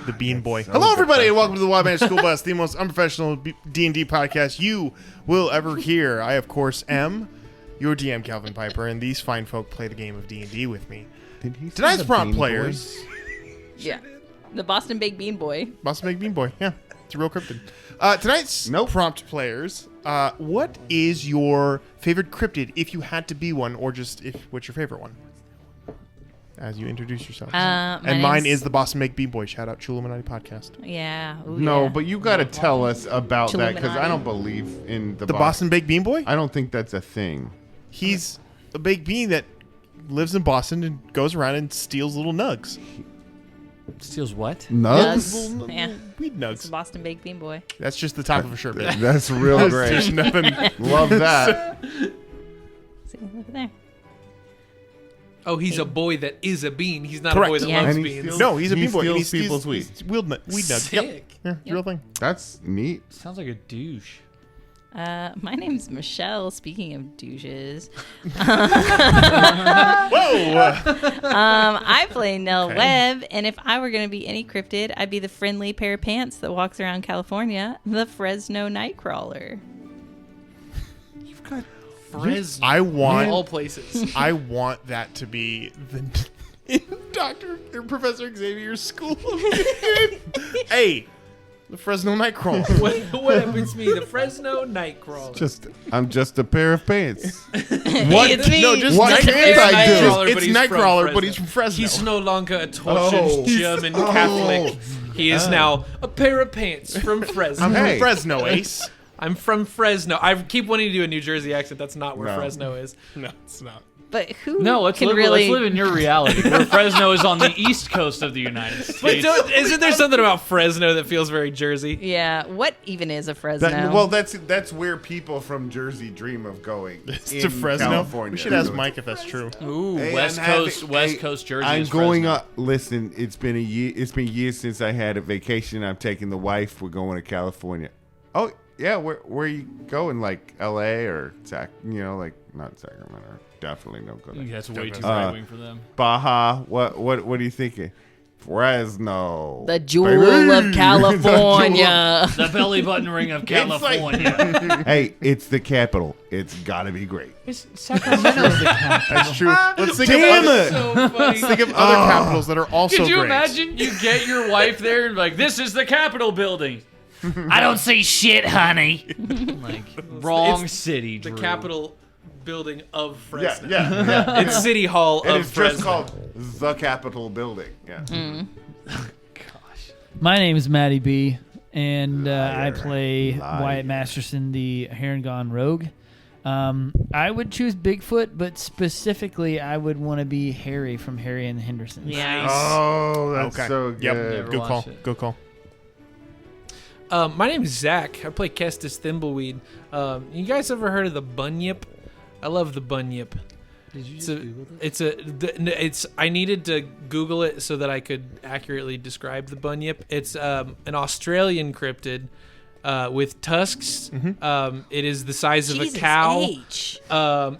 the Bean Boy. So Hello, everybody, and depressing. welcome to the Wild Man School Bus, the most unprofessional D&D podcast you will ever hear. I, of course, am your DM, Calvin Piper, and these fine folk play the game of D&D with me. Did he say Tonight's the prompt Bean players. Yeah. The Boston Baked Bean Boy. Boston Baked Bean Boy. Yeah, it's a real cryptid. Tonight's prompt players. What is your favorite cryptid, if you had to be one, or just what's your favorite one? As you introduce yourselves. And mine is the Boston Baked Bean Boy. Shout out Chuluminati Podcast. Yeah. Ooh, No, yeah. but you got to tell us about that because I Chuluminati. don't believe in the Boston Baked Bean Boy? I don't think that's a thing. He's a baked bean that lives in Boston and goes around and steals little nugs. Steals what? Nugs? Nugs. Yeah. Weed It's the nugs. Boston Baked Bean Boy. That's just the top of a shirt, man. That's real There's great. nothing. Love that. See, look at there. Oh, he's a boy that is a bean. He's not Correct. a boy that Yeah. loves And he beans. steals- No, he's a He bean boy. and steals people's weed. He's weed nugs. Yep. Sick. Yeah, it's a real thing. That's neat. Sounds like a douche. My name's Michelle, speaking of douches. Whoa! I play Nell Okay. Webb, and if I were going to be any cryptid, I'd be the friendly pair of pants that walks around California, the Fresno Nightcrawler. You've got Fresno. I want. all places. I want that to be the Dr. or Professor Xavier's school. Hey, the Fresno Nightcrawler. what happens to me? The Fresno Nightcrawler. I'm just a pair of pants. What? It's me. No, just What Night- can't it's I do? Nightcrawler, It's but he's from Nightcrawler, Fresno. but he's from Fresno. He's no longer a tortured Oh. German Catholic. He is now a pair of pants from Fresno. I'm Hey. from Fresno, Ace. I'm from Fresno. I keep wanting to do a New Jersey accent. That's not where No. Fresno is. No, it's not. But who No, let's can live, really... let's live in your reality. Where Fresno is on the east coast of the United But States. isn't there something about Fresno that feels very Jersey? Yeah, what even is a Fresno? That's where people from Jersey dream of going. To Fresno. California. We should ask Mike if that's true. Ooh, Hey, West I'm Coast, having- West hey, Coast Jersey. I'm is going Fresno. up. Listen, it's been a year. It's been years since I had a vacation. I'm taking the wife. We're going to California. Oh yeah, where are you going? Like L.A. or like not Sacramento. Definitely no go there. Yeah, that's way too Uh, right wing for them. Baja. What are you thinking? Fresno. the jewel Baby. of California. The belly button ring of California. Hey, it's the capital. It's got to be great. Sacramento's the capital. That's true. Let's think Damn of other, it! So funny. let's think of other capitals that are also Could you great. imagine you get your wife there and like, this is the Capitol building. I don't see shit, honey. Like, wrong It's city, The Drew. Capitol building of Yeah, Fresno. yeah. It's City Hall And of it's Fresno. just called the Capitol Building. Yeah. My name is Matty B, and I Liar. play Liar. Wyatt Masterson, the Herringon Rogue. I would choose Bigfoot, but specifically, I would want to be Harry from Harry and the Hendersons. Yeah. Oh, that's Okay. so Yep. good. Never Good call. watched it. Good call. My name is Zach. I play Kestis Thimbleweed. You guys ever heard of the bunyip? I love the bunyip. Did you It's just a, Google this? it's a, it's. I needed to Google it so that I could accurately describe the bunyip. It's an Australian cryptid with tusks. It is the size of Jesus a cow. H.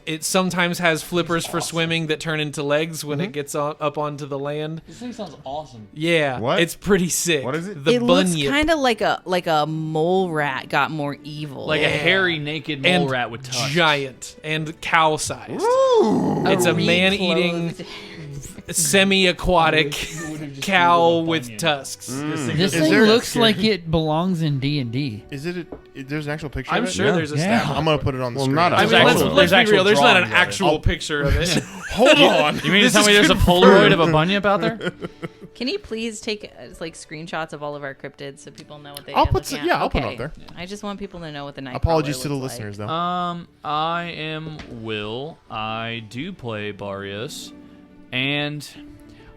It sometimes has flippers for swimming that turn into legs when it gets up onto the land. This thing sounds awesome. Yeah, What? it's pretty sick. What is it? The It looks bunyip. kind of like a mole rat got more evil. Like a hairy, naked mole and rat with tusks. giant and cow-sized. Ooh. It's a man-eating, reclothed- semi-aquatic cow with tusks. This Is thing there- looks like it belongs in D&D. Is it? There's an actual picture. I'm of it? sure there's a Yeah. stab. I'm gonna put it on the Well, screen. not a I mean, There's let's, actual- let's be actual real. There's not an drawings of it. actual picture of it. Hold on. You mean to This tell is me there's a Polaroid of a bunyip out there? Can you please take like screenshots of all of our cryptids so people know what they I'll are put looking some- at? yeah, I'll put it Okay. up there. I just want people to know what the night. Apologies to the looks listeners, though. I am Will. I do play Barrios, and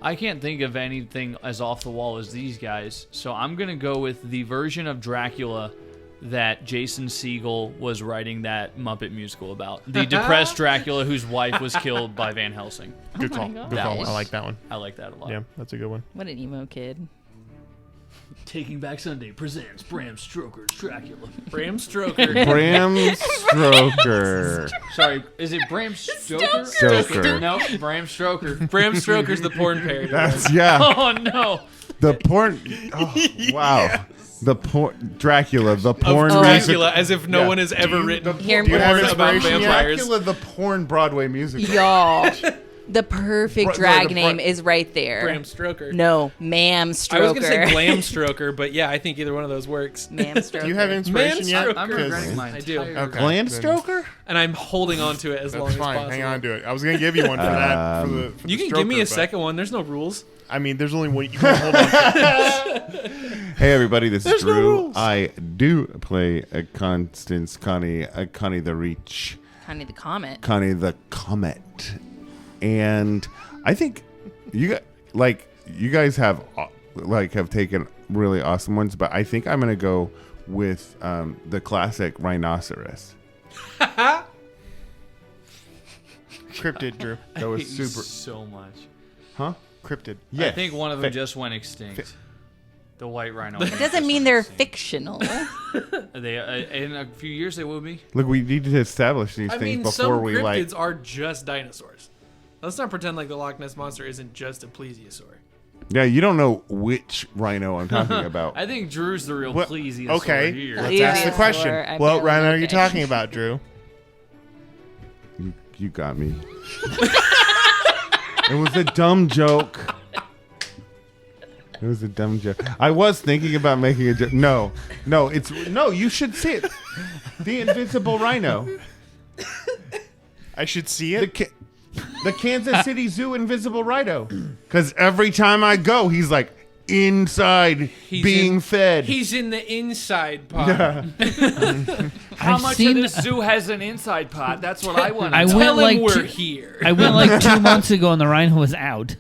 I can't think of anything as off the wall as these guys, so I'm gonna go with the version of Dracula that Jason Segel was writing that Muppet musical about. The depressed Dracula whose wife was killed by Van Helsing. Good my call. gosh. Good call. I like that one. I like that a lot. Yeah, that's a good one. What an emo kid. Taking Back Sunday presents Bram Stoker's Dracula. Bram Stoker. Bram Stoker. Sorry, is it Bram Stoker? Stoker. No, Bram Stoker. Bram Stoker's the porn parody. That's yeah. Oh no! The porn. Oh, wow. The porn. Dracula. The porn. Of music. Dracula, as if no one has ever written Hear Do you have porn about inspiration yet? vampires. Dracula, the porn Broadway musical. Y'all, the perfect Right, drag the name front- is right there. Bram Stoker. No, Ma'am Stroker. I was going to say Glam Stroker, but yeah, I think either one of those works. Ma'am Stroker. Do you have inspiration yet? Man, I'm 'Cause- regretting my I do. entire Okay. Glam then stroker? And I'm holding on to it as long That's as fine. possible. Hang on to it. I was gonna give you one for that. For the You can give me a second one. There's no rules. I mean, there's only one you can hold on to. Hey everybody, this There's is no Drew. rules. I do play a Constance Connie the Reach, Honey the Comet. Connie the Comet, and I think you guys have taken really awesome ones, but I think I'm gonna go with the classic rhinoceros. Cryptid, Drew. That was hate you super, so much. huh? Cryptid. Yeah, I think one of them just went extinct. The white rhino. It doesn't mean they're fictional. They in a few years they will be. Look, we need to establish these I things mean, before some we cryptids are just dinosaurs. Let's not pretend like the Loch Ness Monster isn't just a plesiosaur. Yeah, you don't know which rhino I'm talking about. I think Drew's the real What- plesiosaur okay. here. Let's ask the Plesiosaur, question. I'm What feeling rhino are you okay. talking about, Drew? You got me. It was a dumb joke. It was a dumb joke. I was thinking about making a joke. No, you should see it. The invisible rhino. I should see The, it. the Kansas City Zoo invisible rhino. Because every time I go, he's like inside being fed. He's in the inside pod. How I've much seen- of this zoo has an inside pot? That's what I want. I to know. went Tell him like we're two- here. I went like 2 months ago and the rhino was out.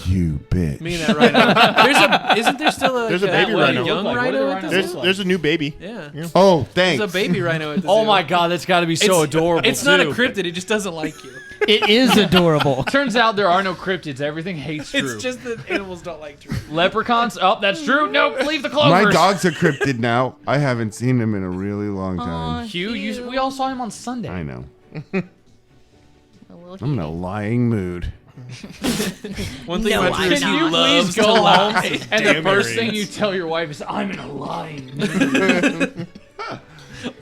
You bitch. Me and that rhino. Isn't there still a, There's a baby what, rhino. young What do the rhino? rhinos at this There's look like? there's a new baby. Yeah. Oh, thanks. There's a baby rhino at the Oh zoo. my god, that's got to be so adorable. It's not a too. cryptid. It just doesn't like you. It is adorable. Turns out there are no cryptids. Everything hates Drew. It's just that animals don't like Drew. Leprechauns. Oh, that's true. Nope, leave the clovers. My dog's a cryptid now. I haven't seen him in a really long Aw, time. Hugh, we all saw him on Sunday. I know. A little I'm in a lying mood. One thing No, about Drew I'm is he not. Please loves to go home, lie. and the Damn first it, thing Reeds. you tell your wife is, "I'm in a lying mood."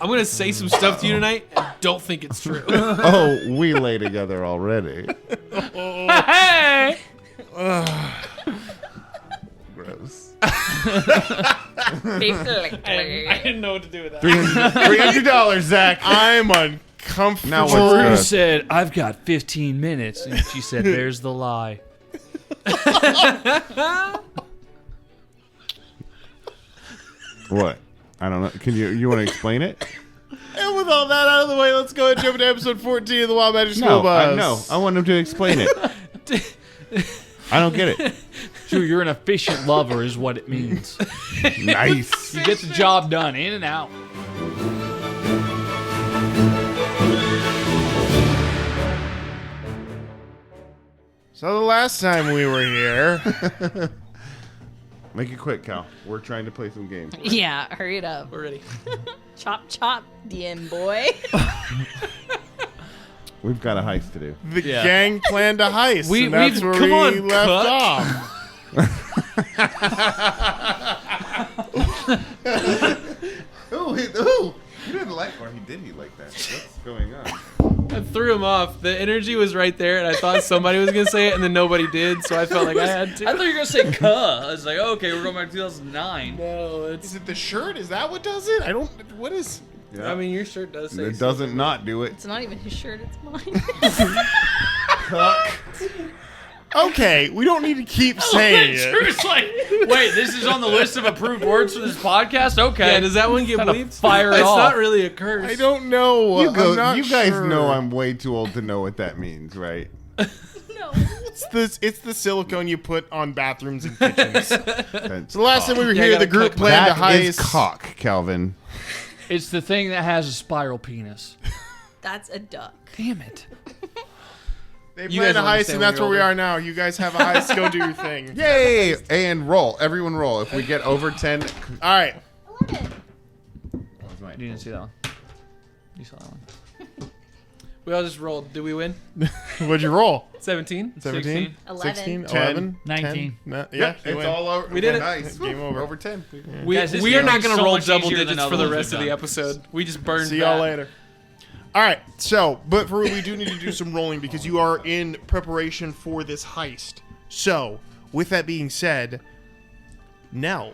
I'm gonna say some stuff to you tonight, and don't think it's true. Oh, we lay together already. Hey! Gross. I didn't know what to do with that. $300, Zach. I'm uncomfortable. Now what's Drew good? said, "I've got 15 minutes," and she said, "There's the lie." What? I don't know. Can you want to explain it? And with all that out of the way, let's go and jump into episode 14 of the Wild Magic School Bus. No. I want him to explain it. I don't get it. Drew, you're an efficient lover, is what it means. Nice. You get the job done, in and out. So the last time we were here, Make it quick, Cal. We're trying to play some games. Yeah, hurry it up. We're ready. Chop, chop, DM boy. We've got a heist to do. the Yeah. gang planned a heist, We- and that's we've- where come we on, left Cook. off. Ooh. He didn't like, or he like that. What's going on? I threw him off. The energy was right there, and I thought somebody was gonna say it, and then nobody did, so I felt like I had to. I thought you were going to say "cuh." I was like, okay, we're going back to 2009. No, Is it's. it the shirt? Is that what does it? I don't. What is? Yeah. I mean, your shirt does say. It doesn't not do it. It's not even his shirt, it's mine. Okay, we don't need to keep saying it. Drew's like, wait, this is on the list of approved words for this podcast? Okay. Yeah, does that one get Kinda bleeped? fire it It's off. not really a curse. I don't know. You I'm not you guys sure. know I'm way too old to know what that means, right? No. It's the silicone you put on bathrooms and kitchens. So That's the last time we were Yeah, I here, the gotta group cook my- planned a That is heist. cock, Calvin. It's the thing that has a spiral penis. That's a duck. Damn it. They You planned guys a will heist, understand and that's when where you're we are now. You guys have a heist. Go do your thing. Yay! And roll. Everyone roll. If we get over 10... All right. You didn't see that one. You saw that one. We all just rolled. Did we win? What'd you roll? 17. 17? 11. 16? 10. 11? 19. 10? No, yeah, Yep, you it's win. all over. We did it. Nice. Game over. Over 10. We Guys, this are game not is going to so roll much double easier than digits for other the ones rest we've of the done. episode. We just burned See y'all that. later. All right. So, but for we do need to do some rolling because you are in preparation for this heist. So, with that being said, Nell,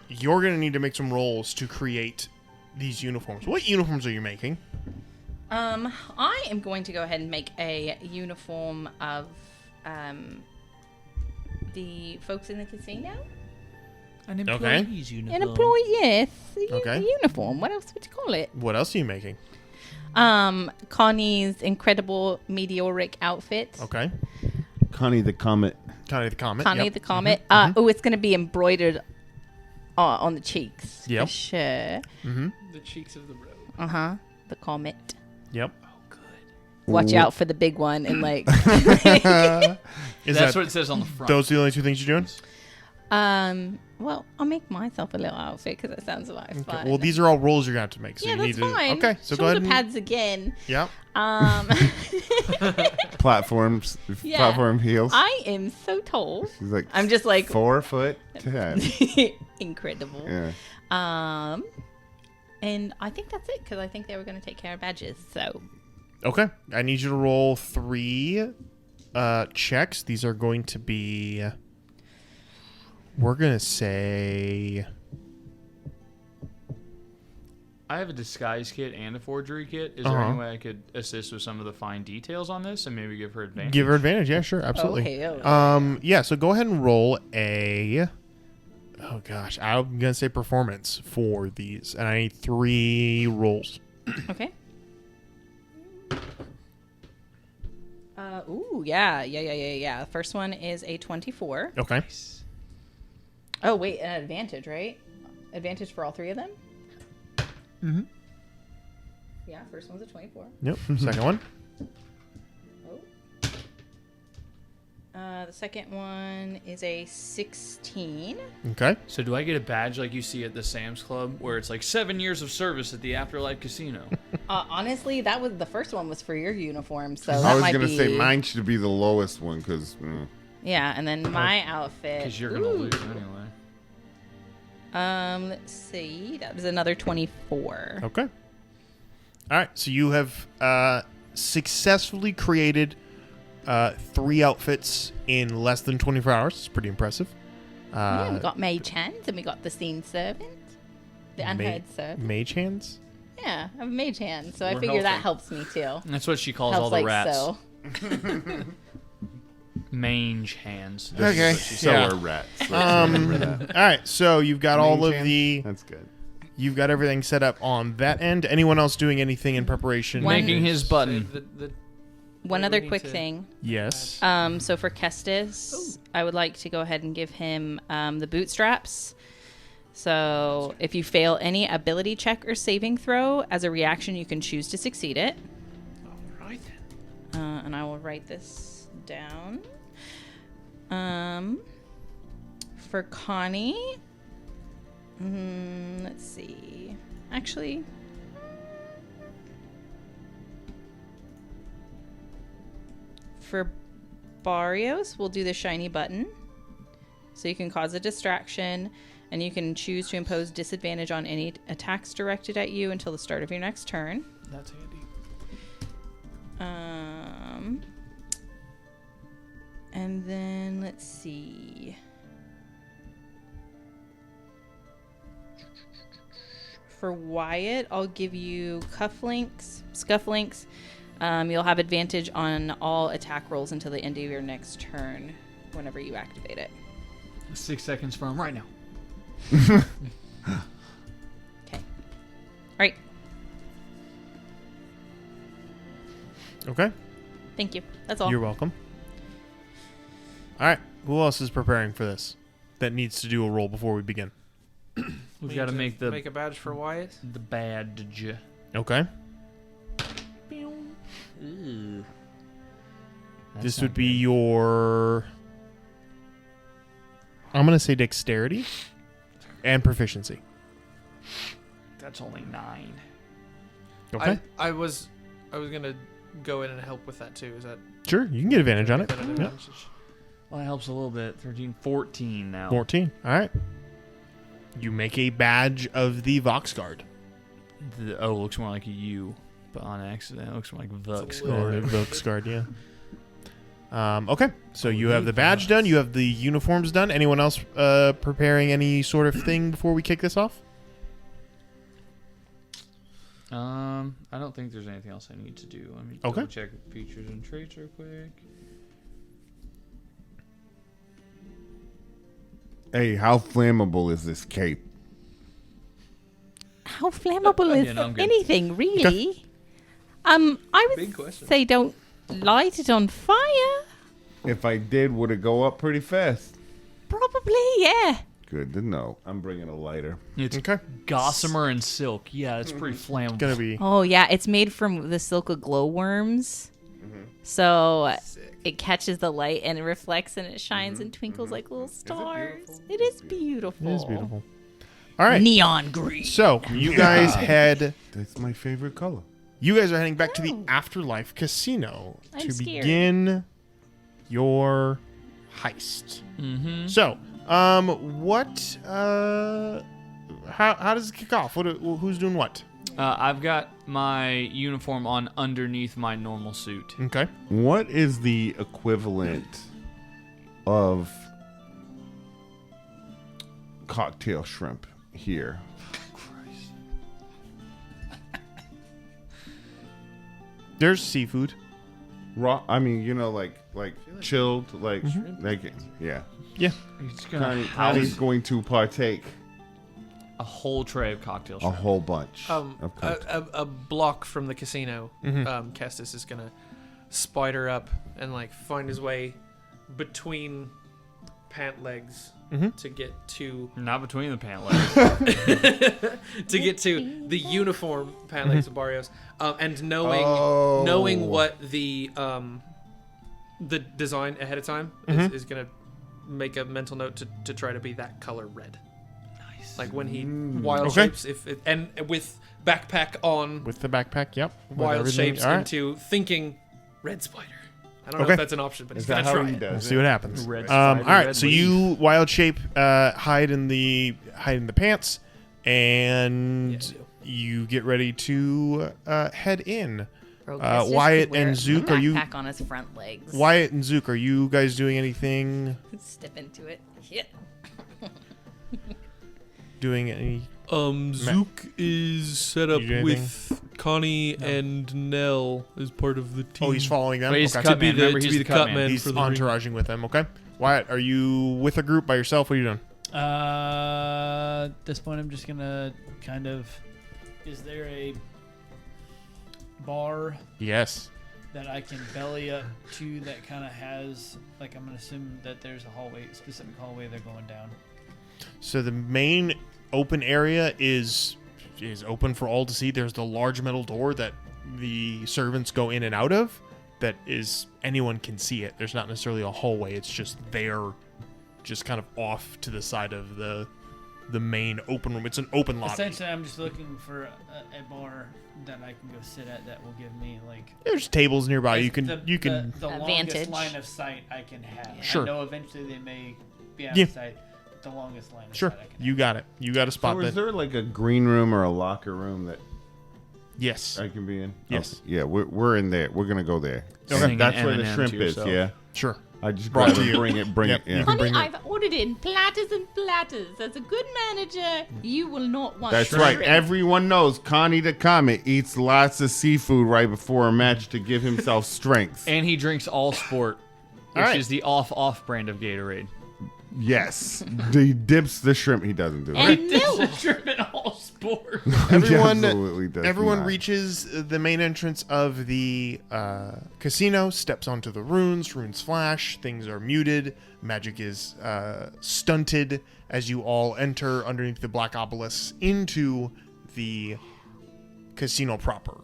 you're going to need to make some rolls to create these uniforms. What uniforms are you making? I am going to go ahead and make a uniform of the folks in the casino. An Okay. employee's uniform. An employee, yes. Okay. A uniform. What else would you call it? What else are you making? Connie's incredible meteoric outfit. Okay. Connie the Comet. Connie the Comet. Connie yep. the Comet. Oh, it's going to be embroidered on the cheeks. Yep. For sure. The cheeks of the road. Uh-huh. The Comet. Yep. Watch out for the big one and like... Is That's that, what it says on the front. those are the only two things you're doing? Well, I'll make myself a little outfit because that sounds a lot of fun. Well, these are all rolls you're going to have to make. So yeah, you need that's fine. to. Okay. So Shoulder go ahead. And, pads again. Yep. Platforms. Yeah. Platform heels. I am so tall. She's like I'm just like 4'10". incredible. Yeah. And I think that's it because I think they were going to take care of badges. So Okay. I need you to roll 3 checks. These are going to be. We're going to say. I have a disguise kit and a forgery kit. Is there any way I could assist with some of the fine details on this and maybe give her advantage? Give her advantage. Yeah, sure. Absolutely. hell Yeah, so go ahead and roll a. Oh, gosh. I'm going to say performance for these. And I need 3 rolls. okay. Yeah. First one is a 24. Okay. Oh wait, an advantage, right? Advantage for all 3 of them. Mm-hmm. Yeah, first one's a 24. Yep. Second one. The second one is a 16. Okay. So do I get a badge like you see at the Sam's Club where it's like 7 years of service at the Afterlife Casino? Honestly, that was the first one was for your uniform, so I that was might gonna be. say mine should be the lowest one because. Yeah, and then my outfit. Because you're going to lose anyway. Let's see. That was another 24. Okay. All right. So you have successfully created 3 outfits in less than 24 hours. It's pretty impressive. Yeah, we got mage hands and we got the scene servant, the unheard servant. Mage hands? Yeah, I have a mage hand, so I We're figure that helping. helps me too. That's what she calls Helps all the like rats. so. Mange hands. Okay. So Yeah. are rats. Let's remember that. All right. So you've got all Mage of hand? the. That's good. You've got everything set up on that end. Anyone else doing anything in preparation? One- Making his button. One we other need quick to- thing. Yes. So for Kestis, I would like to go ahead and give him the bootstraps. So if you fail any ability check or saving throw, as a reaction, you can choose to succeed it. All right. And I will write this down. For Connie, let's see. Actually, for Barrios, we'll do the shiny button. So you can cause a distraction, and you can choose to impose disadvantage on any attacks directed at you until the start of your next turn. That's handy. And then let's see. For Wyatt, I'll give you scufflinks. You'll have advantage on all attack rolls until the end of your next turn, whenever you activate it. 6 seconds from right now. Okay. All right. Okay. Thank you. That's all. You're welcome. All right. Who else is preparing for this that needs to do a roll before we begin? We've got to make the a badge for Wyatt. the badge. Okay. Ooh. This would be your. I'm going to say dexterity and proficiency. That's only 9. Okay. I was I was gonna go in and help with that too. Is that? Sure, you can get advantage on it. Is that an Yeah. advantage? Well, that helps a little bit. 13, 14 now. 14. All right. You make a badge of the Vox Guard. It looks more like a U, but on accident, it looks more like Vux. It's a little- Or Vox Guard, yeah. Okay, so you have the badge done. You have the uniforms done. Anyone else preparing any sort of thing before we kick this off? I don't think there's anything else I need to do. Let me Okay. double check features and traits real quick. Hey, how flammable is this cape? How flammable is Yeah, no, I'm good. anything, really? I would Big question. say don't light it on fire. If I did, would it go up pretty fast? Probably, yeah. Good to know. I'm bringing a lighter. It's Okay. gossamer and silk. Yeah, it's pretty flammable. Gonna be. Oh, yeah. It's made from the silk of glowworms. So it catches the light and it reflects and it shines and twinkles like little stars. It is beautiful. It is beautiful. All right. Neon green. So you guys head. That's my favorite color. You guys are heading back to the Afterlife Casino I'm to scared. begin your heist. Mm-hmm. So, what? How does it kick off? Who's doing what? I've got my uniform on underneath my normal suit. Okay. What is the equivalent of cocktail shrimp here? There's seafood. Raw. I mean, like chilled, like yeah. Yeah. It's gonna Connie's house going to partake a whole tray of cocktail a shrimp. whole bunch of cocktails. A block from the casino, Mm-hmm. Kestis is gonna spider up and like find his way between pant legs Mhm. to get to Not between the pant legs. to get to the uniform pant legs of Barrios, and knowing Oh. knowing what the design ahead of time is gonna make a mental note to try to be that color red. Nice. Like when he wild Okay. shapes, and with backpack on, With the backpack. Yep. With wild everything. shapes All right. into thinking red spider. I don't know Okay. if that's an option, but Is he's that gonna how try he it. does We'll it? see what happens. Red All spider, right. red So leaf. you wild shape hide in the pants, and Yeah, I do. you get ready to head in. Rogue Kestis could Wyatt wear and a Zook, are you- backpack on his front legs. Wyatt and Zook, are you guys doing anything? Step into it. Hit. Doing any? Zook is set up You do anything? with Connie and Nell as part of the team. Oh, he's following them. But he's Okay. cut to be man. the, Remember, to he's be the the cut man. man He's for the ring. entouraging with them. Okay. Wyatt, are you with a group by yourself? What are you doing? At this point, I'm just gonna kind of. Is there a bar Yes. that I can belly up to that kind of has, like, I'm gonna assume that there's a hallway, specific hallway they're going down. So the main open area is open for all to see. There's the large metal door that the servants go in and out of. That is, anyone can see it. There's not necessarily a hallway. It's just there, just kind of off to the side of the main open room. It's an open lobby. Essentially, I'm just looking for a bar that I can go sit at that will give me, like, There's tables nearby. You can the Advantage. longest line of sight I can have. Sure. I know eventually they may be out Yeah. of sight. The longest line of Sure. sight I can You got it. You got a spot So that. is there like a green room or a locker room that Yes. I can be in? Yes. Okay. Yeah, we're in there. We're gonna go there. Sing That's an where the M&M shrimp to is. yourself. Yeah. Sure. I just Brought grab to it, you. bring it. Yep, Yeah. you can bring it. I've ordered in platters and platters. As a good manager, you will not want That's shrimp. right. Everyone knows Connie the Comet eats lots of seafood right before a match to give himself strength. And he drinks all sport, which right. is the off brand of Gatorade. Yes. He dips the shrimp. He doesn't do it. And milk. Shrimp in all sport. Everyone, absolutely does everyone not. reaches the main entrance of the casino, steps onto the runes. Runes flash. Things are muted. Magic is stunted as you all enter underneath the black obelisk into the casino proper.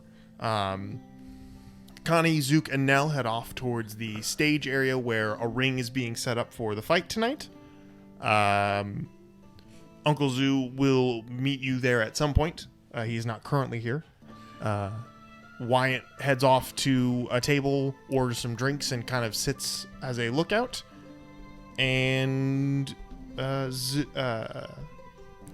Connie, Zook, and Nell head off towards the stage area where a ring is being set up for the fight tonight. Uncle Zoo will meet you there at some point. He is not currently here. Wyatt heads off to a table, orders some drinks, and kind of sits as a lookout. And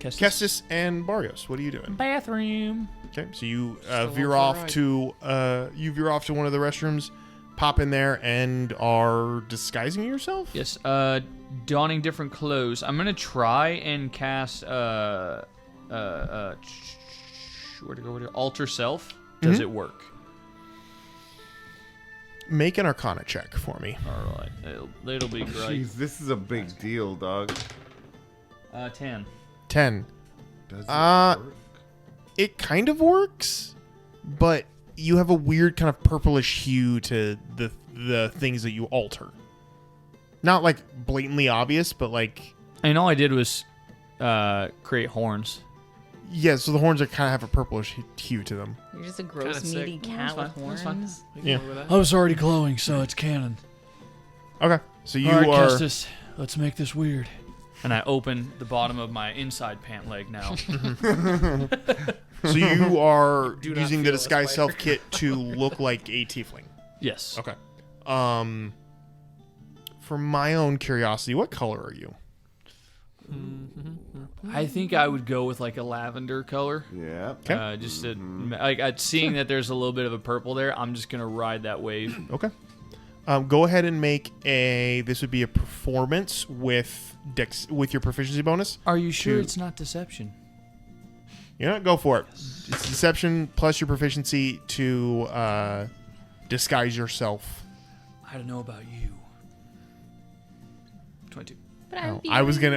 Kestis and Barrios, what are you doing? Bathroom. Okay, so you Still veer looks off to one of the restrooms, pop in there, and are disguising yourself. Yes. Donning different clothes. I'm gonna try and cast where to go? Alter self. Does it work? Make an Arcana check for me. All right. It'll be great. Jeez, this is a big deal, dog. 10. 10. Does it Uh, work? It kind of works, but you have a weird kind of purplish hue to the things that you alter. Not like blatantly obvious, but like And all I did was create horns. yeah. So the horns are kind of have a purplish hue to them. You're just a gross, Kinda meaty sick. cat with That's fine. horns. We can Yeah. go with that. I was already glowing, so it's canon. Okay, so you All right, are. Kestis, let's make this weird. And I open the bottom of my inside pant leg now. So you are Do not using the feel disguise this self way. kit to look like a tiefling. Yes. Okay. For my own curiosity, what color are you? I think I would go with like a lavender color. Yeah. Okay. Just to, like seeing that there's a little bit of a purple there, I'm just gonna ride that wave. Okay. Go ahead and make a. This would be a performance with with your proficiency bonus. Are you sure To- it's not deception? You know, go for it. It's deception plus your proficiency to disguise yourself. I don't know about you. 22. But I would be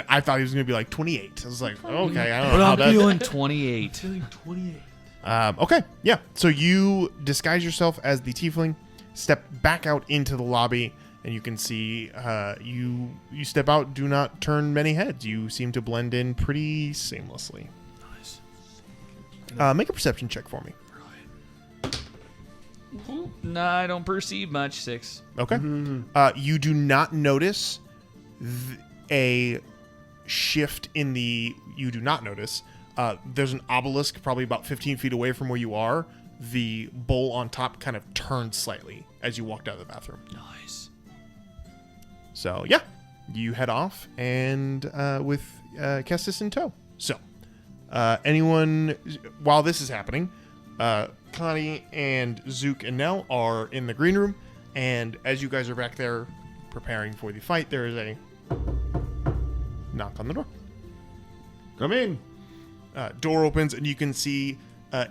I thought he was gonna be like 28. I was like, okay, I don't But know how I'm that. feeling 28. Okay, yeah. So you disguise yourself as the tiefling, step back out into the lobby, and you can see you step out. Do not turn many heads. You seem to blend in pretty seamlessly. Nice. Make a perception check for me. Nah, I don't perceive much. 6. Okay. You do not notice a shift in the. You do not notice. There's an obelisk probably about 15 feet away from where you are. The bowl on top kind of turned slightly as you walked out of the bathroom. Nice. So yeah, you head off and with Kestis in tow. So anyone, while this is happening, Connie and Zook and Nell are in the green room, and as you guys are back there preparing for the fight, there is a knock on the door. Come in. Door opens, and you can see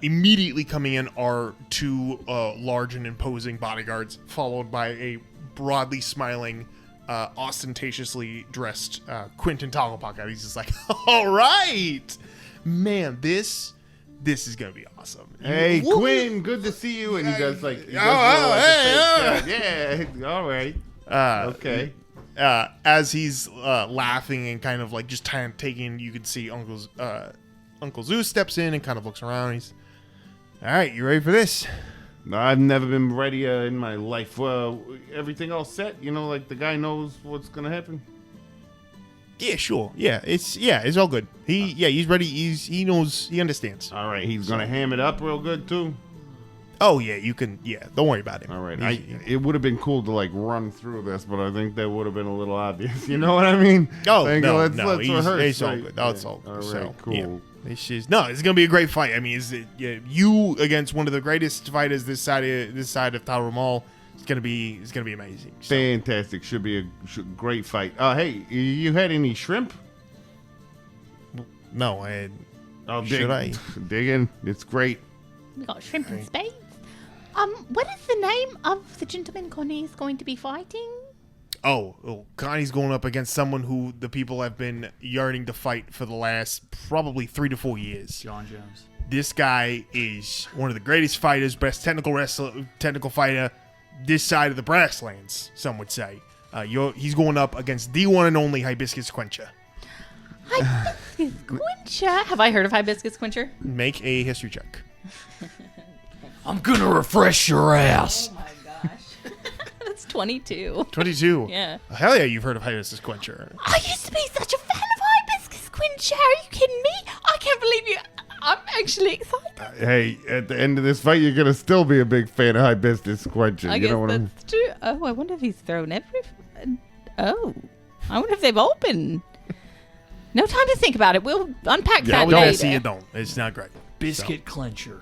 immediately coming in are two large and imposing bodyguards, followed by a broadly smiling, ostentatiously dressed Quentin Togglepocket. He's just like, all right, man, this is gonna be awesome. Hey, Woo! Quinn, good to see you. And he does like, he does oh, little, like, a fake cut. Yeah, all right. Okay. As he's laughing and kind of like just taking, you can see Uncle Zeus steps in and kind of looks around. He's, all right, you ready for this? No, I've never been ready in my life. Everything all set? You know, like the guy knows what's gonna happen. Yeah, sure. Yeah, it's all good. He's ready. He knows. He understands. All right, he's gonna ham it up real good too. Oh yeah, you can. Yeah, don't worry about him. All right, He's- it would have been cool to like run through this, but I think that would have been a little obvious. You know what I mean? Oh Like, no, let's he's rehearse, all right? good. Oh, it's Yeah. all good. All right, So, cool. yeah. It's gonna be a great fight. I mean, you against one of the greatest fighters this side of Tower Mall? It's gonna be amazing. So, Fantastic. Should be a great fight. Hey, you had any shrimp? no, I Oh, Should I? dig in? It's great. We got shrimp and spades. What is the name of the gentleman Connie is going to be fighting? Connie's going up against someone who the people have been yearning to fight for the last probably 3 to 4 years. John Jones. This guy is one of the greatest fighters, best technical fighter this side of the Brasslands, some would say. He's going up against the one and only Hibiscus Quencher. Hibiscus Quencher. Have I heard of Hibiscus Quencher? Make a history check. I'm gonna refresh your ass. Oh my gosh. That's 22. 22. Yeah. Hell yeah, you've heard of Hibiscus Quencher. I used to be such a fan of Hibiscus Quencher. Are you kidding me? I can't believe you. I'm actually excited. Hey, at the end of this fight, you're gonna still be a big fan of hibiscus quencher. I You guess know what I mean? that's true. Oh, I wonder if he's thrown every. Oh, I wonder if they've opened. No time to think about it. We'll unpack that Probably later. best you don't. It's not great. Biscuit clencher.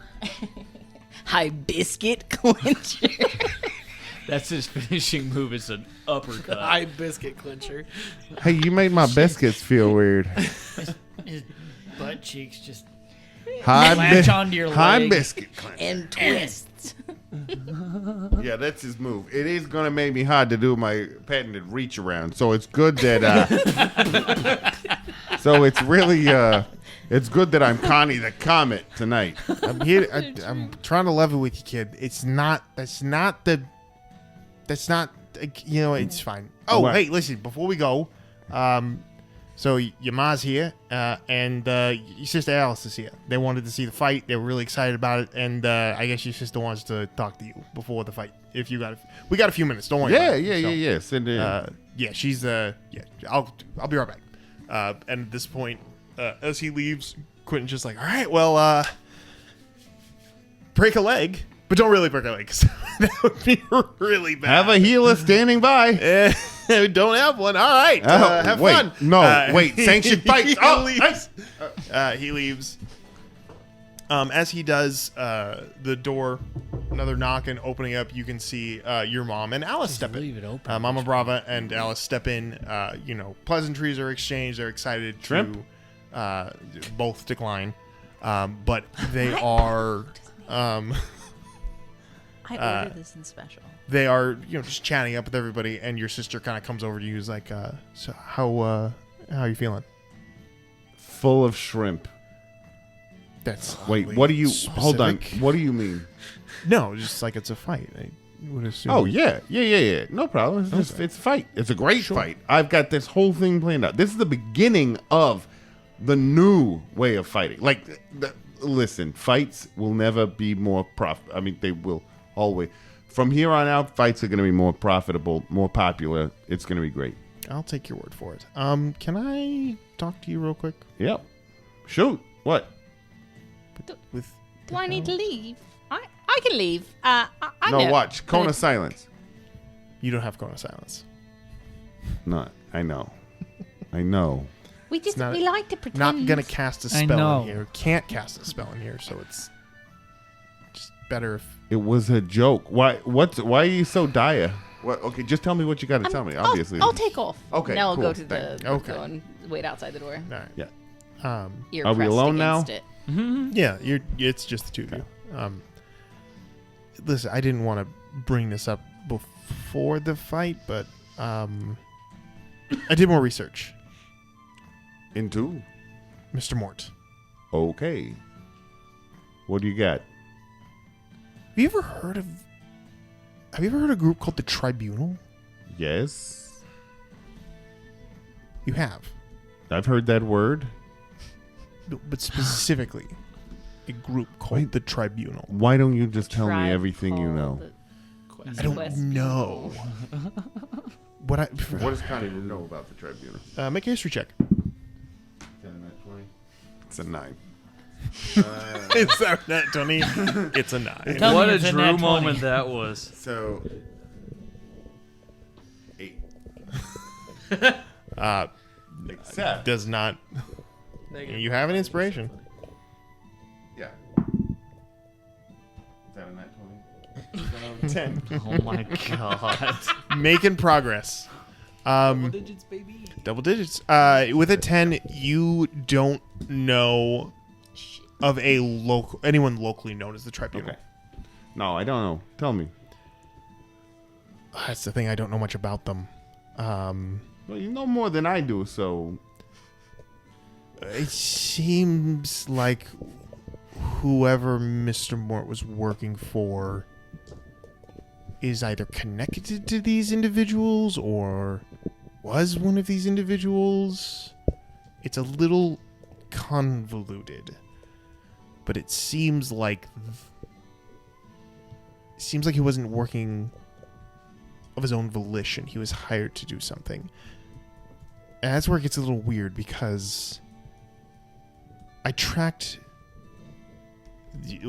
Hibiscuit clencher. That's his finishing move. It's an uppercut. High biscuit clincher. Hey, you made my biscuits feel weird. His butt cheeks just High, latch onto your high leg. biscuit clencher. And twists. Yeah, that's his move. It is gonna make me hard to do my patented reach around, so it's good that. So it's really it's good that I'm Connie the Comet tonight. I'm here. I'm trying to level with you, kid. It's not. That's not. You know, it's fine. Oh, What? hey, listen. Before we go, so your ma's here, and your sister Alice is here. They wanted to see the fight. They were really excited about it, and I guess your sister wants to talk to you before the fight. If you got, we got a few minutes. Don't worry. Yeah, about it. yeah. So, Send it in. yeah, she's yeah. I'll be right back. And at this point, as he leaves, Quentin's just like, all right, well, break a leg, but don't really break a leg, 'cause that would be really bad. Have a healer standing by. Don't have one. All right, have wait, fun. no, wait, sanctioned fights. He Oh, leaves. He leaves. As he does, the door, another knock and opening up, you can see your mom and Alice step in. leave it open. Mama Brava and Alice step in. Pleasantries are exchanged. They're excited Shrimp? to both decline, but they are. I ordered this in special. They are, just chatting up with everybody, and your sister kind of comes over to you, is like, "So how are you feeling?" Full of shrimp. That's Wait, oddly what do you? Hold on. specific. What do you mean? No, just like it's a fight. I would assume. Oh yeah. No problem. It's a fight. It's a great fight. I've got this whole thing planned out. This is the beginning of the new way of fighting. Like, listen, fights will never be more I mean, they will always. From here on out, fights are going to be more profitable, more popular. It's going to be great. I'll take your word for it. Can I talk to you real quick? Yep. Shoot. What? With Do I need to leave? I can leave. I No, know. watch. Cone of silence. you don't have Cone of Silence. No, I know. I know. We just not- we like to pretend. Not gonna cast a I spell know. in here. Can't cast a spell in here, so it's just better if. It was a joke. Why are you so dire? What? Okay, just tell me what you got to tell me. Obviously. I'll take off. Okay, Now I'll cool. go to the Okay. go and wait outside the door. All right. Yeah. Ear Are we pressed alone now? against it. Yeah, it's just the two of you. Listen, I didn't want to bring this up before the fight, but I did more research. Into. Mr. Mort, Okay. What do you got? have you ever heard of a group called the Tribunal? Yes. You have. I've heard that word. No, but specifically a group called the Tribunal. Why don't you just tell me Tribe everything you know? called I don't Quest know. What What does Connie know about the tribunal? make a history check. It's a 9. It's not that, Tony. It's a 9. Tell me What a it's a Drew nat 20. moment that was. So 8. Except. Does not. You have an inspiration. Yeah. Is that a nat 20? 10. Oh my god. Making progress. Digits, baby. Double digits. With a 10, you don't know of anyone locally known as the Tribunal. Okay. No, I don't know. Tell me. That's the thing. I don't know much about them. Well, you know more than I do, so. It seems like whoever Mr. Mort was working for is either connected to these individuals or was one of these individuals. It's a little convoluted, but it seems like he wasn't working of his own volition. He was hired to do something. And that's where it gets a little weird because I tracked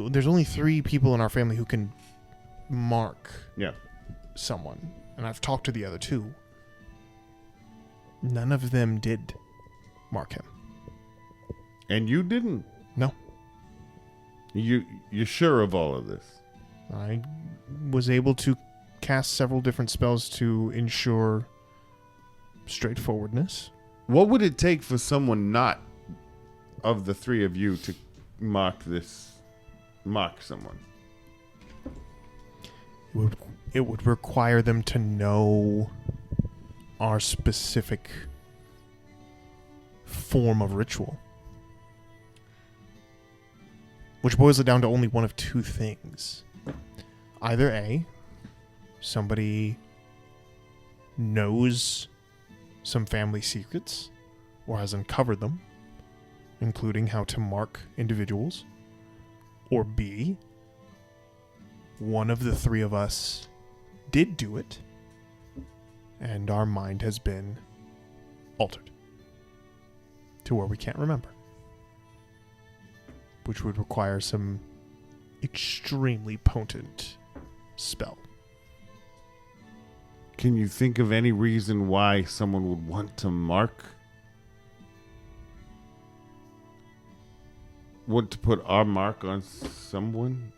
there's only 3 people in our family who can mark Yeah. someone, and I've talked to the other 2. None of them did mark him. And you didn't. No. You're sure of all of this? I was able to cast several different spells to ensure straightforwardness. What would it take for someone not of the 3 of you to mark someone? It would require them to know our specific form of ritual. Which boils it down to only one of 2 things. Either A, somebody knows some family secrets or has uncovered them, including how to mark individuals. Or B, one of the 3 of us did do it, and our mind has been altered to where we can't remember. Which would require some extremely potent spell. Can you think of any reason why someone would want to want to put our mark on someone?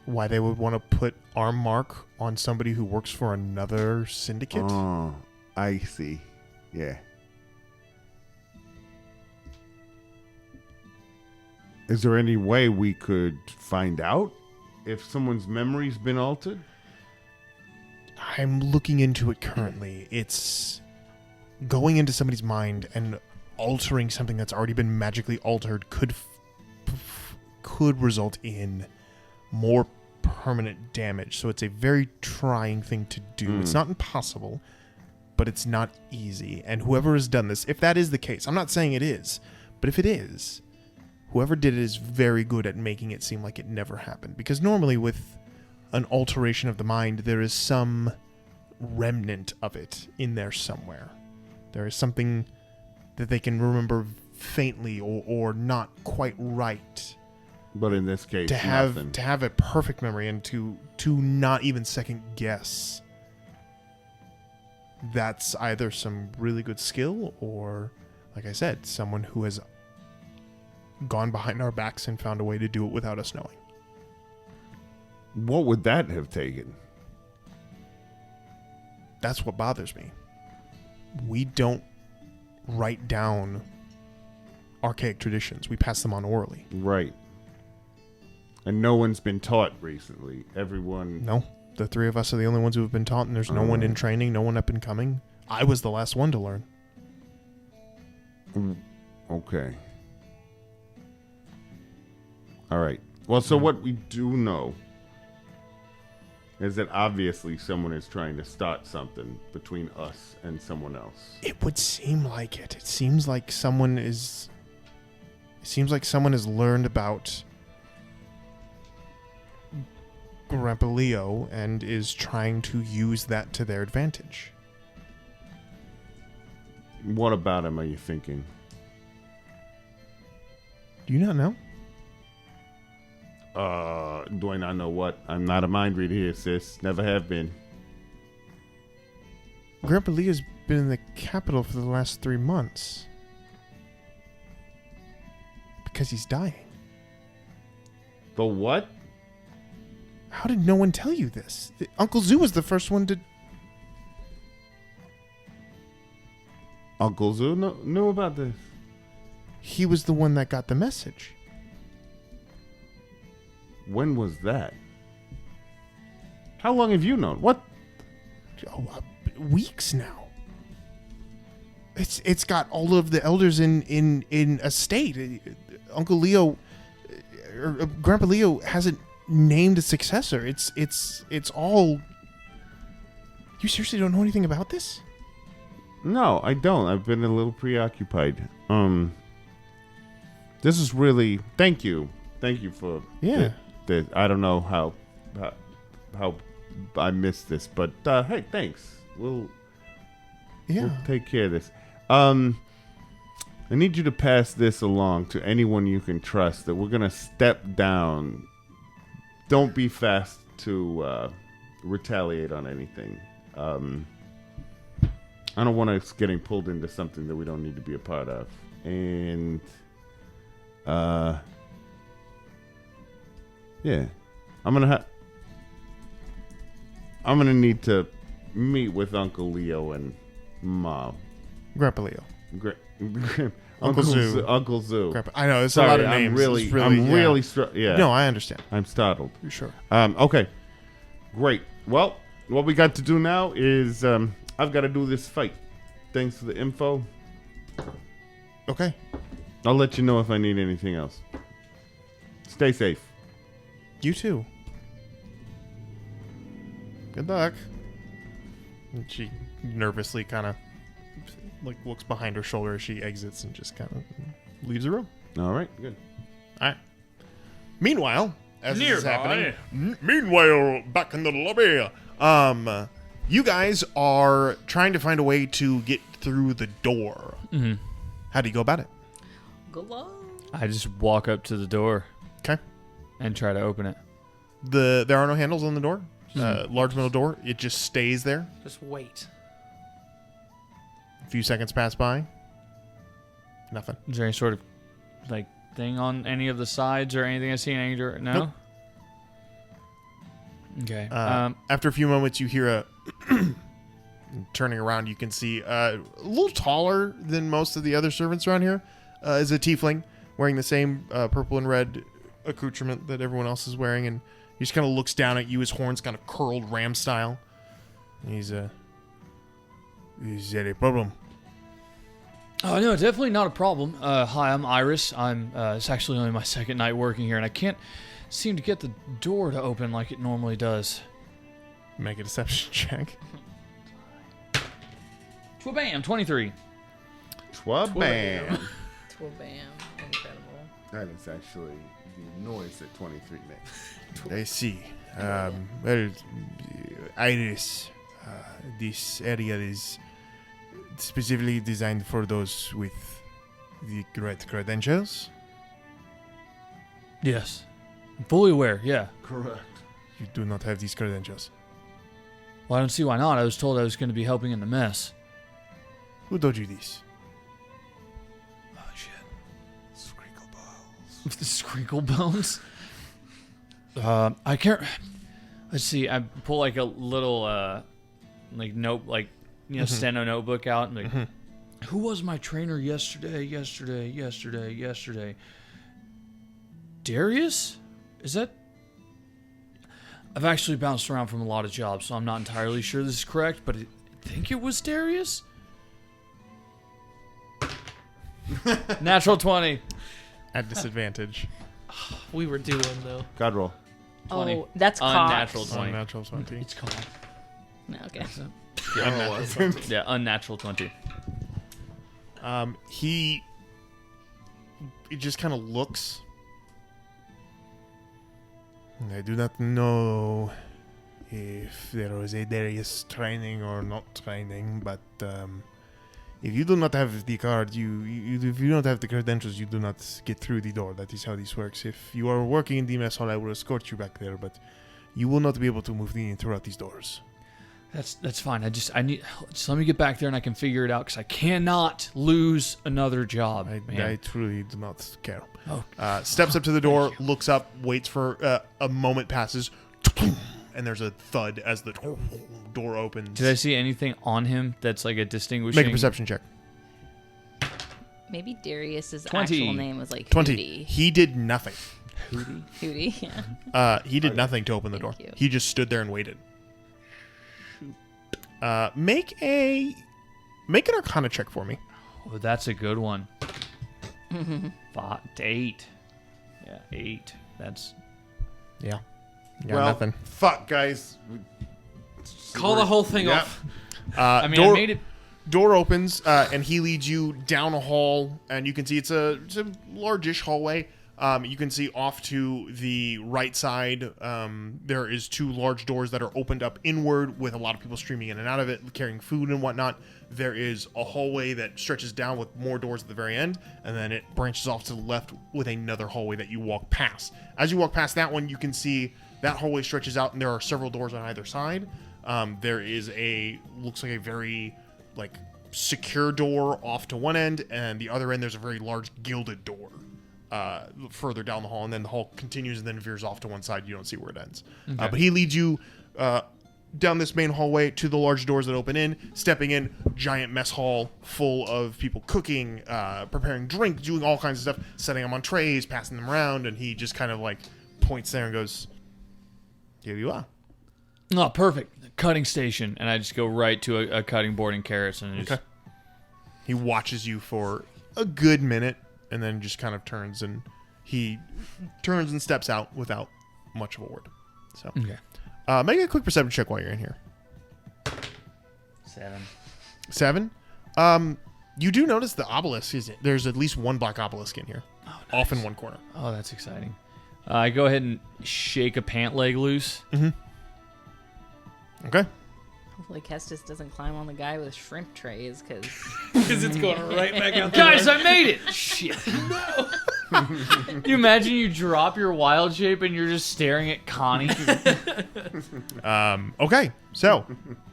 Why they would want to put our mark on somebody who works for another syndicate? Oh, I see. Yeah. Is there any way we could find out if someone's memory's been altered? I'm looking into it currently. It's going into somebody's mind and altering something that's already been magically altered could result in more permanent damage. So it's a very trying thing to do. It's not impossible, but it's not easy. And whoever has done this, if that is the case, I'm not saying it is, but if it is, whoever did it is very good at making it seem like it never happened. Because normally with an alteration of the mind, there is some remnant of it in there somewhere. There is something that they can remember faintly or not quite right. But in this case, to nothing. have a perfect memory and to not even second guess. That's either some really good skill or, like I said, someone who has gone behind our backs and found a way to do it without us knowing. What would that have taken? That's what bothers me. We don't write down archaic traditions. We pass them on orally. Right. And no one's been taught recently. Everyone... No. The 3 of us are the only ones who have been taught, and there's no one in training, no one up and coming. I was the last one to learn. Okay. All right. Well, so what we do know is that obviously someone is trying to start something between us and someone else. It would seem like it. It seems like someone is... It seems like someone has learned about Grandpa Leo and is trying to use that to their advantage. What about him are you thinking? Do you not know? Do I not know what? I'm not a mind reader here, sis. Never have been. Grandpa Leo's been in the capital for the last 3 months. Because he's dying. The what? How did no one tell you this? Uncle Zoo was the first one to... Uncle Zoo knew about this. He was the one that got the message. When was that? How long have you known? What? Weeks now. It's got all of the elders in a state. Uncle Leo, or Grandpa Leo hasn't named a successor. It's all. You seriously don't know anything about this? No, I don't. I've been a little preoccupied. This is really... Thank you for... Yeah. I don't know how I missed this, but hey, thanks. We'll take care of this. I need you to pass this along to anyone you can trust that we're going to step down. Don't be fast to retaliate on anything. I don't want us getting pulled into something that we don't need to be a part of. And, yeah. I'm going to need to meet with Uncle Leo and Mom. Grandpa Leo. Uncle Zoo. Uncle Zoo. Grandpa. I know, it's Sorry, a lot of I'm names. really, It's really yeah. No, I understand. I'm startled. You sure? Okay. Great. Well, what we got to do now is I've got to do this fight. Thanks for the info. Okay. I'll let you know if I need anything else. Stay safe. You too. Good luck. And she nervously kind of looks behind her shoulder as she exits and just kind of leaves the room. All right. Good. All right. Meanwhile, as this is Nearby. happening, meanwhile, back in the lobby, you guys are trying to find a way to get through the door. Mm-hmm. How do you go about it? Good luck. I just walk up to the door Okay. and try to open it. There are no handles on the door. Large metal door. It just stays there. Just wait. A few seconds pass by. Nothing. Is there any sort of like thing on any of the sides or anything I see in any direction? No. Nope. Okay. After a few moments, you hear a turning around. You can see a little taller than most of the other servants around here is a tiefling wearing the same purple and red accoutrement that everyone else is wearing, and he just kind of looks down at you. His horns kind of curled ram style. And he's is that a problem? Oh no, definitely not a problem. Hi, I'm Iris. It's actually only my second night working here, and I can't seem to get the door to open like it normally does. Make a deception check. Bam, 23. Twabam. Bam. Incredible. That is actually the noise that 23 makes. I see. Well, Iris, this area is specifically designed for those with the correct credentials. Yes. I'm fully aware, yeah. Correct. You do not have these credentials. Well, I don't see why not. I was told I was going to be helping in the mess. Who told you this? Oh, shit. The Scrinkle Bones? I can't... Let's see. I pull like a little, steno notebook out and like, who was my trainer yesterday? Darius? Is that... I've actually bounced around from a lot of jobs, so I'm not entirely sure this is correct, but I think it was Darius? Natural 20. At disadvantage. We were doing though. God roll. 20. Oh, that's cocked. Unnatural 20. Unnatural 20. It's called. No, okay. Yeah, unnatural 20. He just kind of looks. I do not know if there was a Darius training or not training, but if you do not have the card, if you don't have the credentials, you do not get through the door. That is how this works. If you are working in the mess hall, I will escort you back there, but you will not be able to move throughout these doors. That's fine. I need. Just let me get back there and I can figure it out because I cannot lose another job. I truly do not care. Oh. Steps up to the door, looks up, waits for a moment passes, and there's a thud as the door opens. Did I see anything on him that's like a distinguishing? Make a perception check. Maybe Darius's 20. actual name was like 20. Hootie. He did nothing. Hootie, yeah. He did nothing to open the door. Thank you. He just stood there and waited. Make an Arcana check for me. Oh, that's a good one. 8. Yeah, 8. That's. Yeah. Well, Nothing. fuck, guys. Call the whole thing Yep. off. I mean, door, I made it. Door opens, and he leads you down a hall, and you can see it's a largish hallway. You can see off to the right side, there is 2 large doors that are opened up inward with a lot of people streaming in and out of it, carrying food and whatnot. there is a hallway that stretches down with more doors at the very end, and then it branches off to the left with another hallway that you walk past. As you walk past that one, you can see that hallway stretches out, and there are several doors on either side. There is looks like a very secure door off to one end, and the other end there's a very large gilded door further down the hall, and then the hall continues and then veers off to one side. You don't see where it ends. Okay. But he leads you down this main hallway to the large doors that open in. Stepping in, giant mess hall full of people cooking, preparing drinks, doing all kinds of stuff, setting them on trays, passing them around, and he just kind of points there and goes, "Here you are." Oh, perfect. Cutting station. And I just go right to a cutting board and carrots. And just... Okay. He watches you for a good minute and then just kind of turns and steps out without much of a word. So, Okay. Make a quick perception check while you're in here. 7. You do notice the obelisk there's at least one black obelisk in here. Oh, nice. Off in one corner. Oh, that's exciting. I go ahead and shake a pant leg loose. Okay. Hopefully Kestis doesn't climb on the guy with shrimp trays, because it's going right back out. Guys, I made it! Shit. No! You imagine you drop your wild shape and you're just staring at Connie? Okay. So,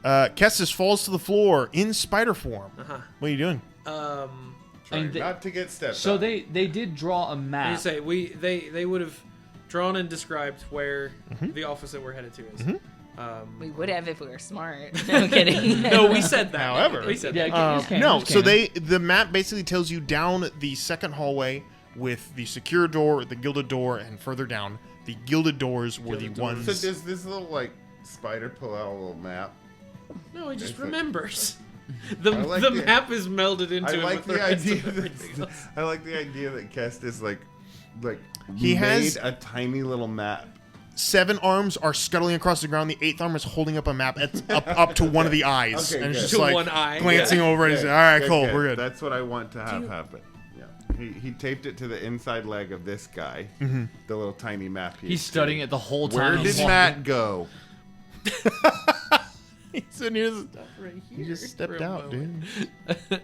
Kestis falls to the floor in spider form. What are you doing? Trying not to get stepped So on. they did draw a map. You say they would have drawn and described where the office that we're headed to is. we would have if we were smart. No, I'm kidding. No, we said that. However, we said yeah, that. no, so the map basically tells you down the second hallway with the secure door, the gilded door, and further down, the gilded doors were the ones. So does this little spider pull out a little map? No, he just That's it. remembers. The like the the- map is melded into I it like with the the rest idea. of everything else. I like the idea that Kestis He has- made a tiny little map. 7 arms are scuttling across the ground. The 8th arm is holding up a map up to one of the eyes, Okay, and it's good. just To one eye. glancing over and Good, saying, "All right, good, cool, good. we're good." That's what I want to have happen. Yeah, he taped it to the inside leg of this guy. The little tiny map. He's studying it the whole time. Where I'm did walking. Matt go? So here's Right he here just stepped for a out, moment. dude.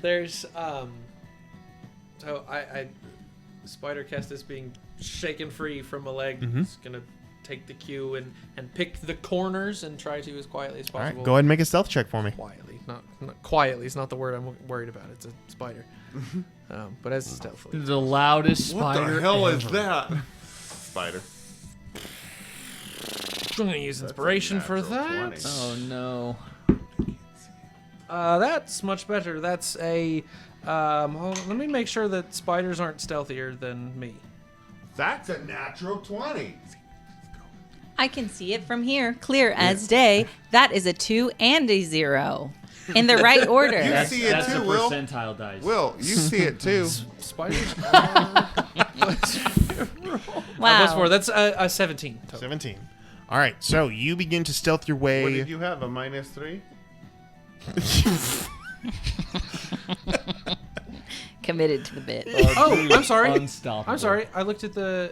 There's so I Spider Kestis being shaken free from a leg is gonna take the cue and pick the corners and try to as quietly as All possible. right, go ahead and make a stealth check for me. Quietly, not quietly. It's not the word I'm worried about. It's a spider, but as stealthily. The loudest What spider the hell is ever. that? Spider. I'm gonna use inspiration for natural that. 20. Oh no. That's much better. That's a. Hold on, let me make sure that spiders aren't stealthier than me. That's a natural 20. I can see it from here, clear as day. That is a 2 and a 0 in the right order. You see it That's too, the Will. percentile dice. Will, you see it too. Spiders are. Wow. What's more? That's a 17. Total. 17. All right, so you begin to stealth your What way. did you have? A -3? Committed to the bit. Oh, I'm sorry. Unstoppable. I'm sorry. I looked at the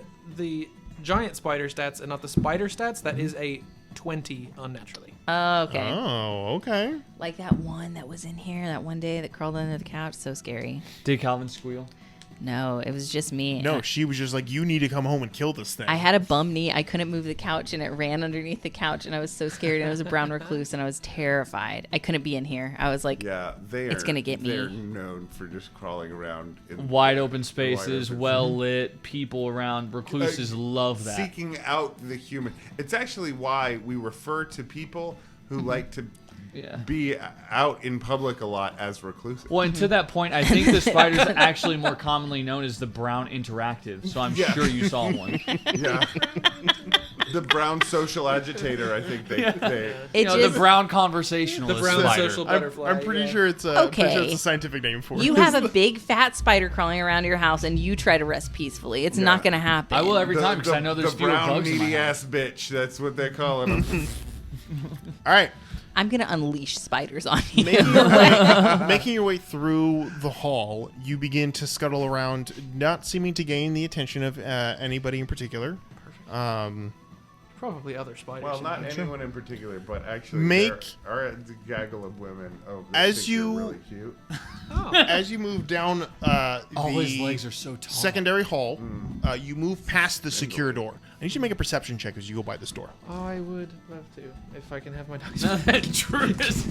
giant spider stats and not the spider stats. That is a 20 unnaturally. Oh, okay. Oh, okay. Like that one that was in here that one day that crawled under the couch. So scary. Did Calvin squeal? No, it was just me. No, she was just like, "You need to come home and kill this thing." I had a bum knee. I couldn't move the couch, and it ran underneath the couch, and I was so scared. And it was a brown recluse, and I was terrified. I couldn't be in here. I was like, Yeah, It's gonna get me. They're known for just crawling around in Wide open spaces, open well lit, people around. Recluses love that. seeking out the human. It's actually why we refer to people who like to Yeah. be out in public a lot as reclusive. Well, and to that point, I think the spider's actually more commonly known as the brown interactive. So I'm Yeah. sure you saw one. Yeah. The brown social agitator, I think they it You know, just the brown conversationalist The brown spider. social butterfly. I'm pretty yeah. sure it's Okay. a scientific name for you it. have a big fat spider crawling around your house, and you try to rest peacefully. It's not Yeah. going to happen. I will every time because I know there's the fewer brown bugs in my needy house. ass bitch. That's what they're calling them. All right, I'm going to unleash spiders on you. making your way through the hall, you begin to scuttle around, not seeming to gain the attention of anybody in particular. Probably Probably other spiders. Well, not Sure. anyone in particular, but actually Make- there are a gaggle of women. Oh, As think they're you- really cute. As you move down All his the legs are so tall. secondary hall, you move past the secure door. I need you to make a perception check as you go by this door. I would love to, if I can have my dice. Now that Drew has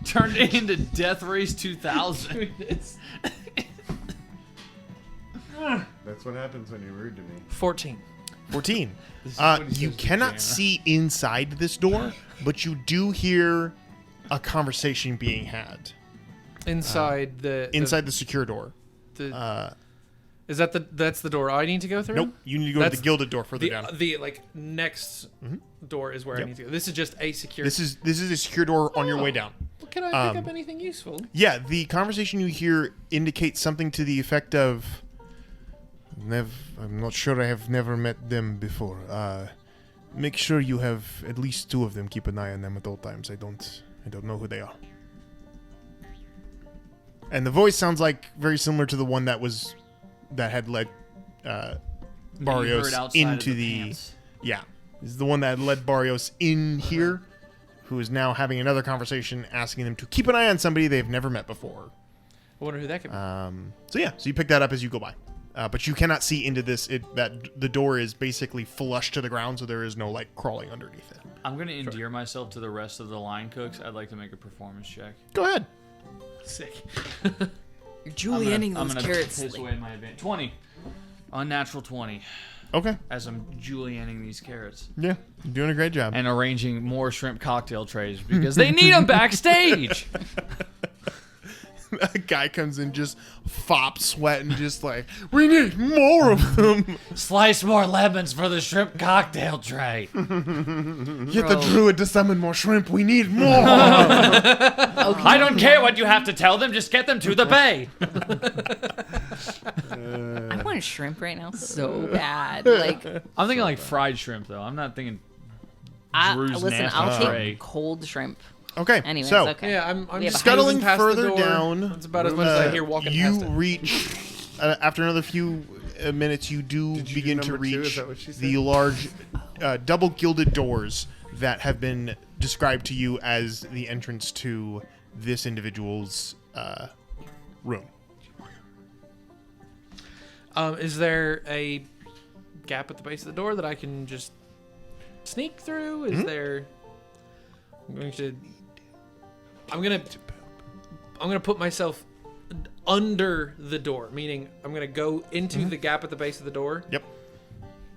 turned into Death Race 2000. That's what happens when you're rude to me. 14. 14. This is what he You says to cannot Jana. see inside this door, but you do hear a conversation being had Inside inside the secure door. the is that that's the door I need to go through? Nope, you need to go to That's the gilded door further The down. the like next door is where I Yep. need to go. This is just a secure. This is a secure door on your way down. Can I pick up anything useful? Yeah, the conversation you hear indicates something to the effect of, I'm not sure, I have never met them before. Make sure you have at least 2 of them. Keep an eye on them at all times. I don't know who they are. And the voice sounds like very similar to the one that had led Barrios into the yeah. This is the one that led Barrios in here, who is now having another conversation, asking them to keep an eye on somebody they've never met before. I wonder who that could be. So you pick that up as you go by, but you cannot see into this. That the door is basically flush to the ground, so there is no like crawling underneath it. I'm going to endear myself to the rest of the line cooks. I'd like to make a performance check. Go ahead. Sick. You're julienning I'm those gonna carrots. piss away my advantage. 20. Unnatural 20. Okay. As I'm julienning these carrots. Yeah, you're doing a great job. And arranging more shrimp cocktail trays because they need them backstage. A guy comes in just fop sweating, just like, we need more of them. Slice more lemons for the shrimp cocktail tray. Get the druid to summon more shrimp. We need more. I don't care what you have to tell them. Just get them to the bay. I want shrimp right now so bad. Like, I'm thinking like fried shrimp though. I'm not thinking Drew's listen, nasty I'll tray. take cold shrimp. Okay, Anyways, so okay. Yeah, I'm We have just a scuttling past the further door. down. That's about as much as I hear walking you past it. reach after another few minutes. You do Did you begin do to number 2? Is reach that what she said? the large double gilded doors that have been described to you as the entrance to this individual's room. Is there a gap at the base of the door that I can just sneak through? Is there? I'm gonna put myself under the door, meaning I'm gonna go into the gap at the base of the door. Yep.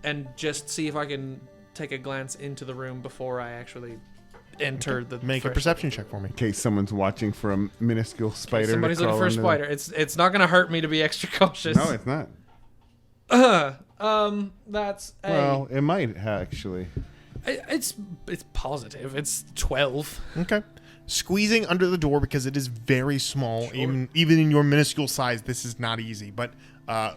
And just see if I can take a glance into the room before I actually enter the. Make a threshold. perception check for me. In case someone's watching for a minuscule spider. Somebody's to looking crawl for a into spider. It's not gonna hurt me to be extra cautious. No, it's not. That's a. Well, it might actually. It's positive. It's 12. Okay. Squeezing under the door because it is very small. Even in your minuscule size, this is not easy. But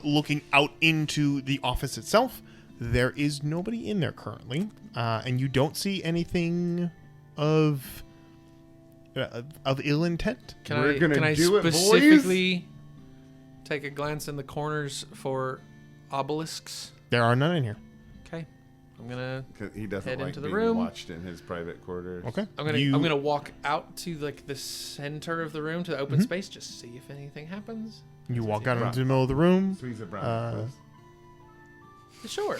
looking out into the office itself, there is nobody in there currently, and you don't see anything of ill intent. We're gonna can I do it, boys. specifically take a glance in the corners for obelisks? There are none in here. Okay, I'm gonna 'Cause he doesn't Head like into the being room. watched in his private quarters. Okay. I'm gonna walk out to like the center of the room to the open space, just see if anything happens. You walk out into the middle of the room. So he's a brown Uh, recluse. Sure.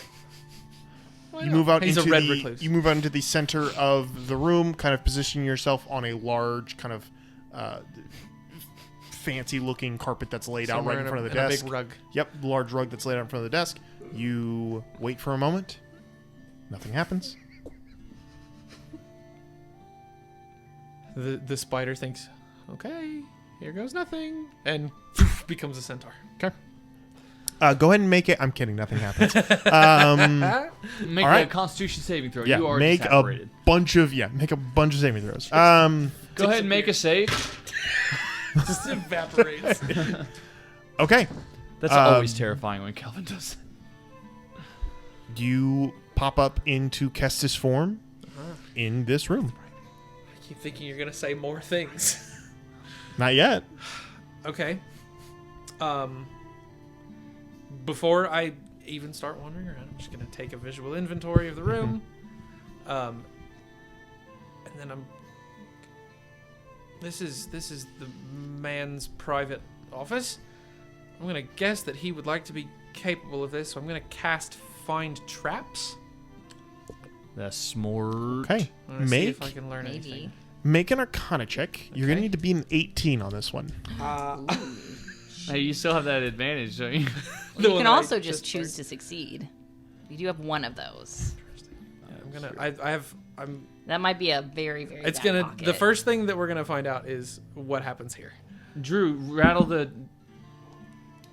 Why You not? move out He's into a red the recluse. you move out into the center of the room, kind of positioning yourself on a large kind of fancy looking carpet that's laid out Somewhere right in front of the a desk. big rug. Yep, the large rug that's laid out in front of the desk. You wait for a moment. Nothing happens. The spider thinks, okay, here goes nothing, and becomes a centaur. Okay. Go ahead and make it. I'm kidding. Nothing happens. Make All right. a Constitution saving throw. Yeah, You are make separated. a bunch of saving throws. Go ahead and make a save. Just evaporates. Okay. That's always terrifying when Kelvin does that. You pop up into Kestis form in this room. I keep thinking you're gonna say more things. Not yet. Okay. Before I even start wandering around, I'm just gonna take a visual inventory of the room. And then This is the man's private office. I'm gonna guess that he would like to be capable of this, so I'm gonna cast Find Traps. That's smart. Okay. I'm gonna see if I can learn anything. Make an Arcana check. You're going to need to be an 18 on this one. Hey, you still have that advantage, don't you? Well, you can also just choose to succeed. You do have one of those. That might be a very, very It's bad gonna. pocket. The first thing that we're gonna find out is what happens here. Drew, rattle the...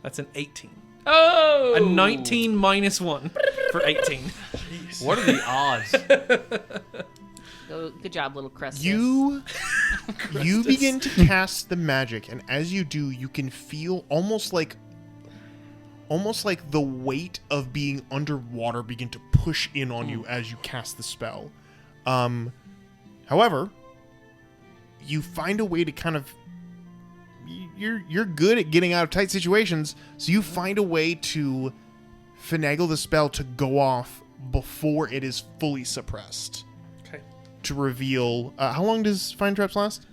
That's an 18. Oh! A 19 minus 1 for 18. What are the odds? Good job, little Crustus. You begin to cast the magic, and as you do, you can feel almost like the weight of being underwater begin to push in on you as you cast the spell. However, you find a way to kind of you're good at getting out of tight situations, so you find a way to finagle the spell to go off before it is fully suppressed. Okay. To reveal how long does Find Traps last?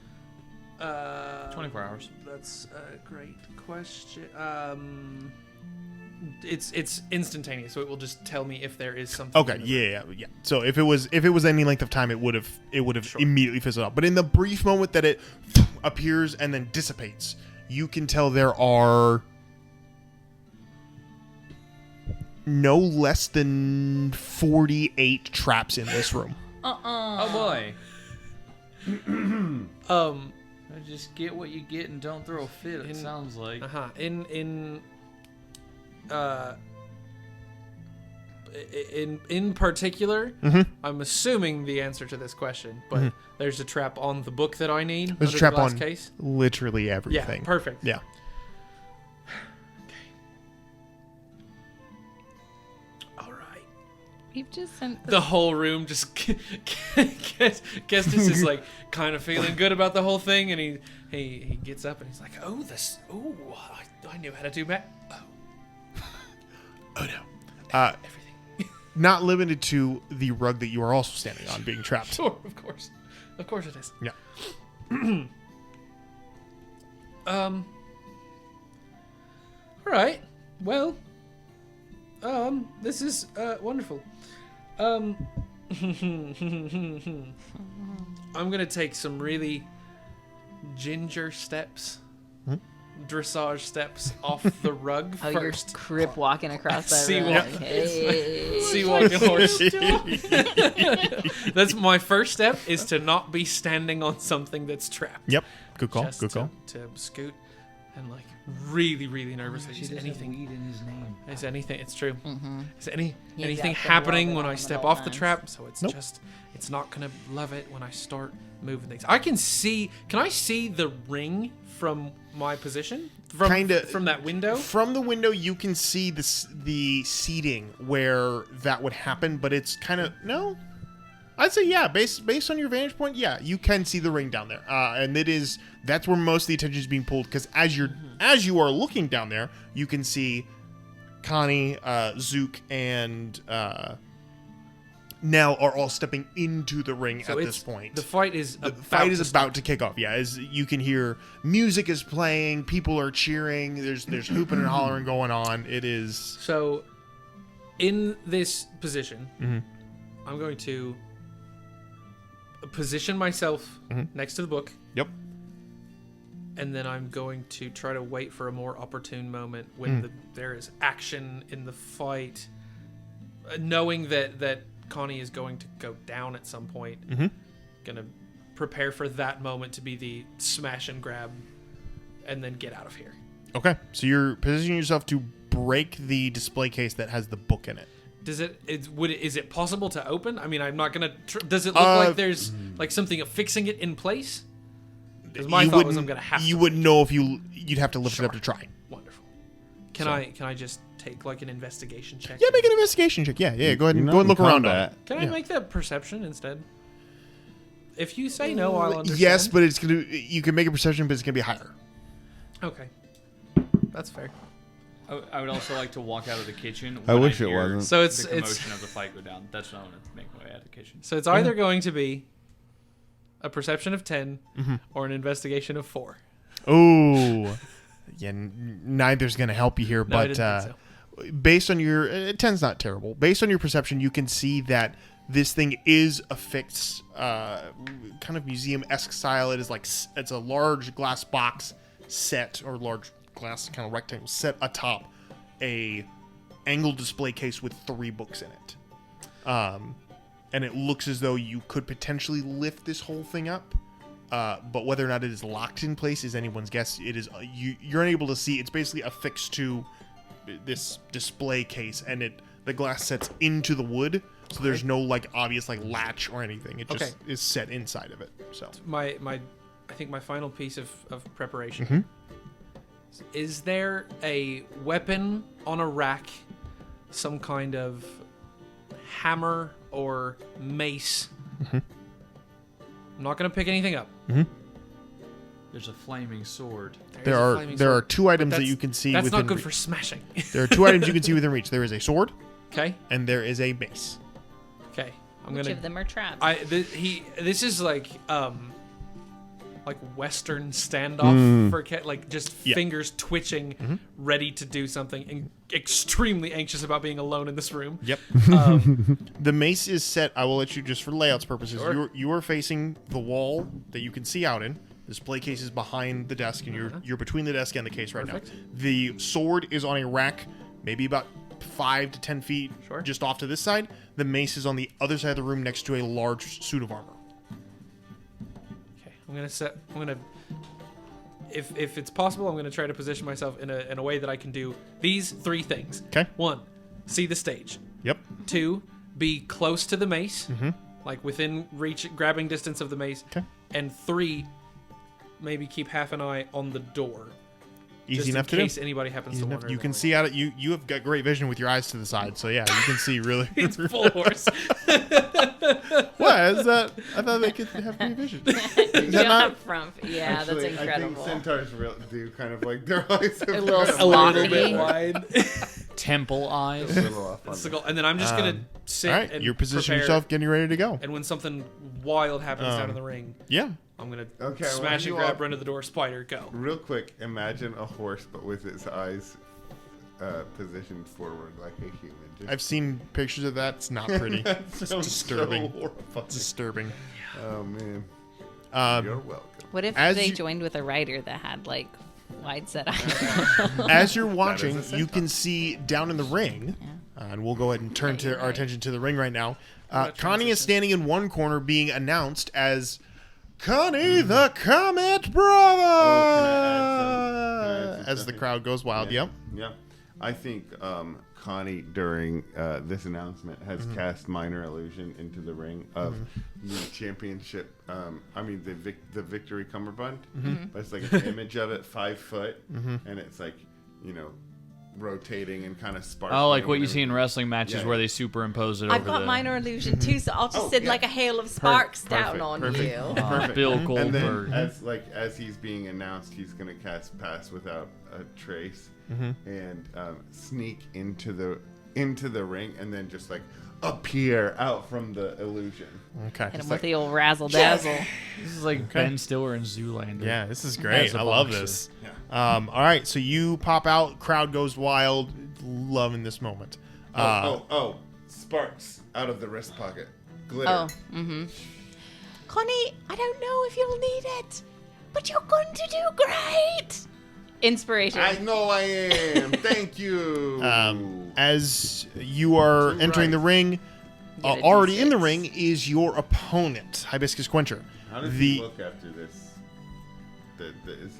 24 hours. That's a great question. It's instantaneous, so it will just tell me if there is something. Okay, yeah. So if it was any length of time, it would have Sure. immediately fizzled out. But in the brief moment that it appears and then dissipates, you can tell there are no less than 48 traps in this room. Oh boy. Just get what you get and don't throw a fit. It sounds like. In particular, Mm-hmm. I'm assuming the answer to this question, but there's a trap on the book that I need. There's a under trap the glass on case. literally Yeah, everything. perfect. Yeah. All right. You've just sent The whole room just Kestis is like kind of feeling good about the whole thing, and he gets up and he's like, I knew how to do that. Oh no. Everything. Not limited to the rug that you are also standing on being trapped. Sure, of course it is. Yeah. All right. Well, this is wonderful. I'm gonna take some really ginger steps, dressage steps off the rug Oh, first. you're crip walking across that Sea room. walk. Hey. Sea walking horse. That's my first step, is to not be standing on something that's trapped. Yep. Good call. Just Good call. To scoot and like really, really nervous. Is anything? weed in his name. Is anything? It's true. Is anything got the happening rubber when I on step the off the buttons. trap? So it's Nope. it's not gonna love it when I start moving things. I can see. Can I see the ring from my position? From that window. From the window, you can see the seating where that would happen, but it's kind of no. I'd say yeah. Based on your vantage point, yeah, you can see the ring down there, and that's where most of the attention is being pulled. Because as you are looking down there, you can see Connie, Zook, and Nell are all stepping into the ring at this point. The fight is about to kick off. Yeah, as you can hear, music is playing, people are cheering. There's hooping and hollering going on. It is So, in this position, I'm going to position myself next to the book. Yep. And then I'm going to try to wait for a more opportune moment when there is action in the fight, knowing that Connie is going to go down at some point. Gonna prepare for that moment to be the smash and grab, and then get out of here. Okay, so you're positioning yourself to break the display case that has the book in it. Is it possible to open? I mean, I'm not gonna. Does it look like there's like something affixing it in place? Because my thought was I'm gonna have. You to wouldn't know if you'd have to lift it up to try. Wonderful. Can I just take like an investigation check? Yeah, make an investigation check. Yeah. Go ahead and look around on it. Can I make that perception instead? If you say no, I'll understand. Yes, but you can make a perception, but it's gonna be higher. Okay, that's fair. I would also like to walk out of the kitchen. I when wish it hear wasn't. So the it's commotion of the fight go down. That's what I want to make my way out of the kitchen. so it's either going to be a perception of 10 or an investigation of 4. Ooh. Yeah, neither's going to help you here, No, I but didn't think based on your 10's not terrible. Based on your perception, you can see that this thing is a fixed kind of museum-esque style. It is like it's a large glass box set, or large glass kind of rectangle set atop a angled display case with 3 books in it. And it looks as though you could potentially lift this whole thing up. But whether or not it is locked in place is anyone's guess. It is you're unable to see. It's basically affixed to this display case, and the glass sets into the wood, so there's no like obvious like latch or anything. It just is set inside of it. So I think my final piece of preparation. Mm-hmm. Is there a weapon on a rack, some kind of hammer or mace? Mm-hmm. I'm not going to pick anything up. There's a flaming sword. there are 2 items that you can see. That's within not good reach. for smashing. There are 2 items you can see within reach. There is a sword Okay. and there is a mace. Okay. I'm Which gonna. of them are traps? This is like Western standoff for like just Yeah. fingers twitching, ready to do something, and extremely anxious about being alone in this room. Yep. Um, The mace is set. I will let you just for layouts purposes. Sure. You are facing the wall that you can see out in. Display case is behind the desk, and you're between the desk and the case right Perfect. now. The sword is on a rack, maybe about 5 to 10 feet, Sure. just off to this side. The mace is on the other side of the room, next to a large suit of armor. Okay, I'm gonna. If it's possible, I'm gonna try to position myself in a way that I can do these 3 things. Okay. 1, see the stage. Yep. 2, be close to the mace, like within reach, grabbing distance of the mace. Okay. And 3, maybe keep half an eye on the door. Easy just enough in to do. case anybody happens Easy to enough. wander You that can way. see out. You have got great vision with your eyes to the side, so yeah, you can see really. It's full horse. What is that? I thought they could have great vision. You that don't not- have front. Yeah, Actually, that's incredible. I think centaurs do kind of like their eyes A little a little bit sloppy. wide. Temple eyes. a little off on That's the goal. And then I'm just gonna sit All right, and you're positioning prepare, yourself, getting ready to go. And when something wild happens down in the ring, Yeah. I'm gonna Okay, I smash want it, you grab, all- run to the door, spider, go. Real quick, imagine a horse, but with its eyes positioned forward like a human. Just I've seen pictures of that. It's not pretty. That It's sounds disturbing. So horrifying. Disturbing. Oh man, you're Um, welcome. What if As they you- joined with a rider that had like wide set eyes? as you're watching, a you can see down in the ring, and we'll go ahead and turn you're our right. attention to the ring right now. Connie transition. is standing in one corner being announced as Connie the Comet Brother! Oh, can I add some As stuff the here? crowd goes wild. Yep. Yeah. I think Connie during this announcement has cast minor illusion into the ring of the championship. The victory cummerbund. But it's like an image of it, 5 foot, and it's like rotating and kind of sparkling. Oh, like what you and see in everything. wrestling matches Yeah, where yeah. they superimpose it over I've got the minor illusion too, so I'll just send yeah. like a hail of sparks down Perfect, on perfect. you. Perfect. Bill And Goldberg. then as he's being announced, he's gonna cast pass without a trace and sneak into the ring and then just like appear out from the illusion. Okay. Hit him with the old razzle dazzle. This is like Ben Stiller and Zoolander. Yeah, this is great. As a I love boxer. this. All right, so you pop out, crowd goes wild, loving this moment. Sparks out of the wrist pocket. Glitter. Oh, Connie, I don't know if you'll need it, but you're going to do great. inspiration. I know I am. Thank you. As you are Too entering the right. ring, Get a already in the D6. ring is your opponent, Hibiscus Quencher. How does the he look after this? Is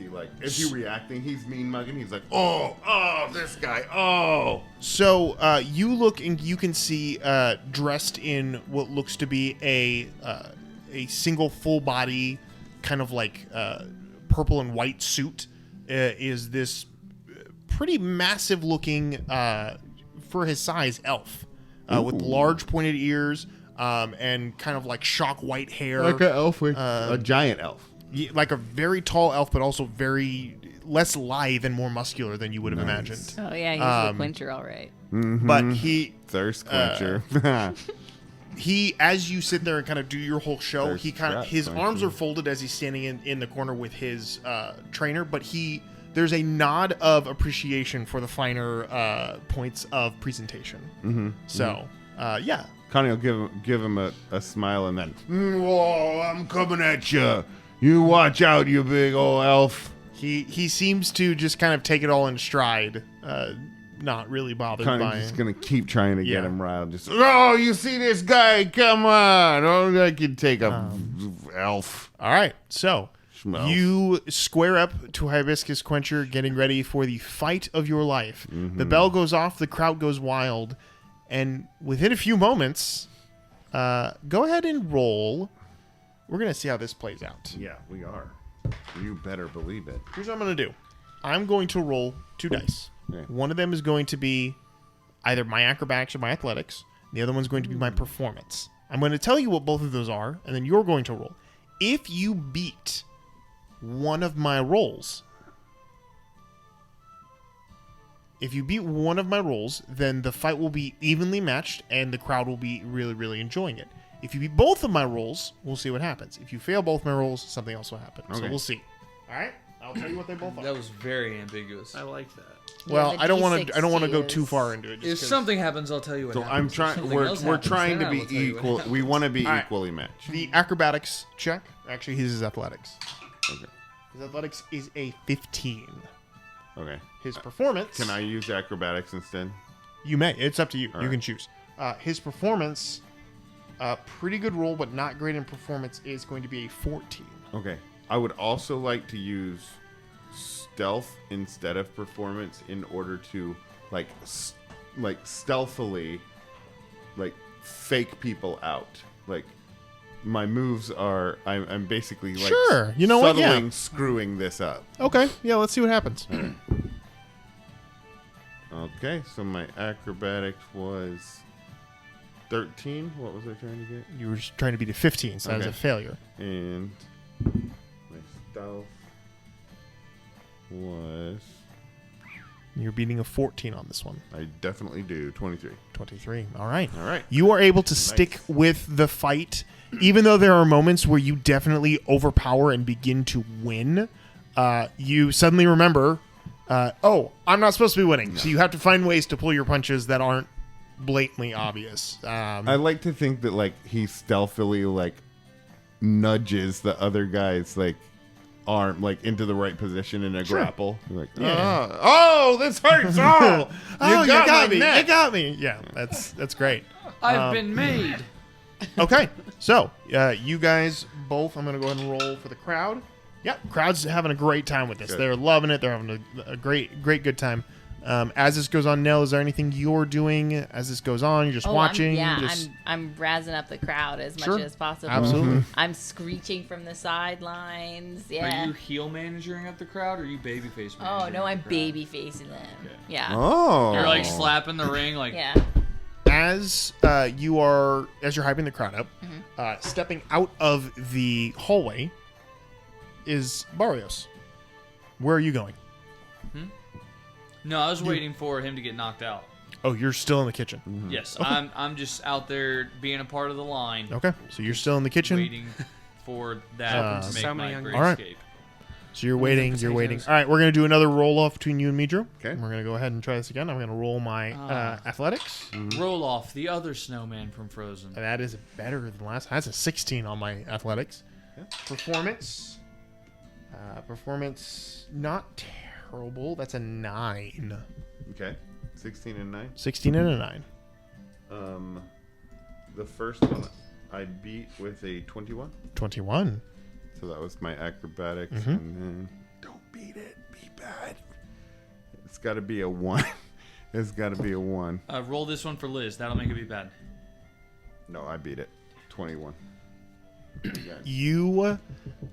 he reacting? He's mean mugging. He's like, oh, this guy, oh. So you look and you can see dressed in what looks to be a single full body kind of like purple and white suit is this pretty massive looking for his size elf with large pointed ears and kind of like shock white hair. Like an elf, a giant elf. Like a very tall elf, but also very less lithe and more muscular than you would have imagined. Oh yeah, he's the quencher, all right. But he Thirst quencher. as you sit there and kind of do your whole show, Thirst he kind of trap his quencher. arms are folded as he's standing in the corner with his trainer, but there's a nod of appreciation for the finer points of presentation. So yeah. Connie will give him a smile and then, whoa, I'm coming at you. You watch out, you big old elf. He seems to just kind of take it all in stride, not really bothered Connie's by just it. going to keep trying to Yeah. get him riled. Just, oh, you see this guy? Come on. Oh, I can take a elf. All right, so Schmelf. you square up to Hibiscus Quencher, getting ready for the fight of your life. The bell goes off, the crowd goes wild, and within a few moments, go ahead and roll. We're going to see how this plays out. Yeah, we are. You better believe it. Here's what I'm going to do. I'm going to roll 2 dice. Okay. One of them is going to be either my acrobatics or my athletics. The other one's going to be my performance. I'm going to tell you what both of those are, and then you're going to roll. If you beat one of my rolls, then the fight will be evenly matched, and the crowd will be really, really enjoying it. If you beat both of my rolls, we'll see what happens. If you fail both my rolls, something else will happen. So Okay. we'll see. All right, I'll tell you what they both are. That was very ambiguous. I like that. Well, the I don't want to. I don't want to go D60 too is- far into it. just If 'cause something happens, I'll tell you what So happens. I'm If trying. something We're else happens, trying to then I be will tell you what equal. happens. We want to be All right. equally matched. the acrobatics check. Actually, his is athletics. Okay. His athletics is a 15. Okay. His performance. Can I use acrobatics instead? You may. It's up to you. All You right. can choose. His performance, pretty good roll, but not great in performance, is going to be a 14. Okay. I would also like to use stealth instead of performance in order to like stealthily fake people out. Like my moves are I'm basically like Sure. You know what? Yeah. subtling screwing this up. Okay. Yeah. Let's see what happens. Okay, so my acrobatics was 13. What was I trying to get? You were just trying to beat a 15, so that was a Okay. failure. And my stealth was, You're beating a 14 on this one. I definitely do, 23. 23. All right. All right. You are able to stick with the fight, even though there are moments where you definitely overpower and begin to win. You suddenly remember, I'm not supposed to be winning. So you have to find ways to pull your punches that aren't blatantly obvious. I like to think that like he stealthily like nudges the other guy's like arm like into the right position in a grapple. You're like, Yeah. oh, this hurts. Oh, you got me. neck. You got me. Yeah, that's great. I've been made. Okay, so you guys both. I'm gonna go ahead and roll for the crowd. Yeah, crowd's having a great time with this. Good. They're loving it. They're having a great good time. As this goes on, Nell, is there anything you're doing as this goes on? You're just watching. I'm razzing up the crowd as Sure. much as possible. Absolutely. I'm screeching from the sidelines. Yeah. Are you heel managing up the crowd, or are you babyface managing? Oh no, I'm up the crowd? baby facing them. Okay. Yeah. Oh, You're like slapping the ring, like Yeah. As you're hyping the crowd up, stepping out of the hallway is Barrios. Where are you going? No, I was waiting for him to get knocked out. Oh, you're still in the kitchen. Yes, I'm just out there being a part of the line, Okay, so you're still in the kitchen. waiting for that to make so my many great All right. escape. So you're waiting. You're potatoes. waiting. All right, we're gonna do another roll off between you and Midro. Okay. And we're gonna go ahead and try this again. I'm gonna roll my athletics. Roll off the other snowman from Frozen. That is better than last. That's a 16 on my athletics. Performance. Performance not terrible. That's a 9. okay. 16 and 9. 16 and a 9. The first one I beat with a 21. 21. So that was my acrobatics, Mhm. and then don't beat it. Be bad. It's got to be a 1. It's got to be a 1. Roll this one for Liz. That'll make it be bad. No, I beat it. 21. You,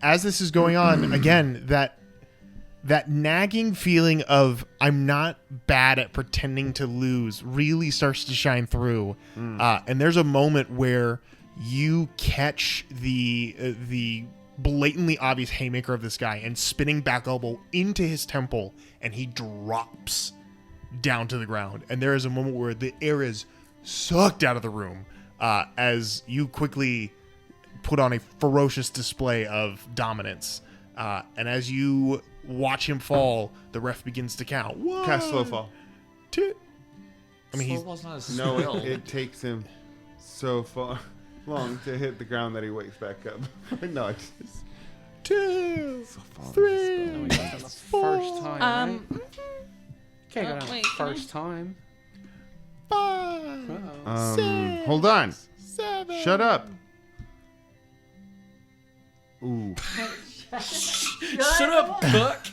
as this is going on, again, that nagging feeling of I'm not bad at pretending to lose really starts to shine through. And there's a moment where you catch the blatantly obvious haymaker of this guy and spinning back elbow into his temple, and he drops down to the ground. And there is a moment where the air is sucked out of the room as you quickly put on a ferocious display of dominance. And as you watch him fall, the ref begins to count. 1, Cast slow fall. 2. I mean, Slow ball's not a No, spell. it takes him so long to hit the ground that he wakes back up. No, it's just 2, fall. 3. No, he does it the first time, right? Can't go oh, down wait, the can I- first time. 5. Oh. Hold on. 7. Shut up. Ooh. Shut up, Buck.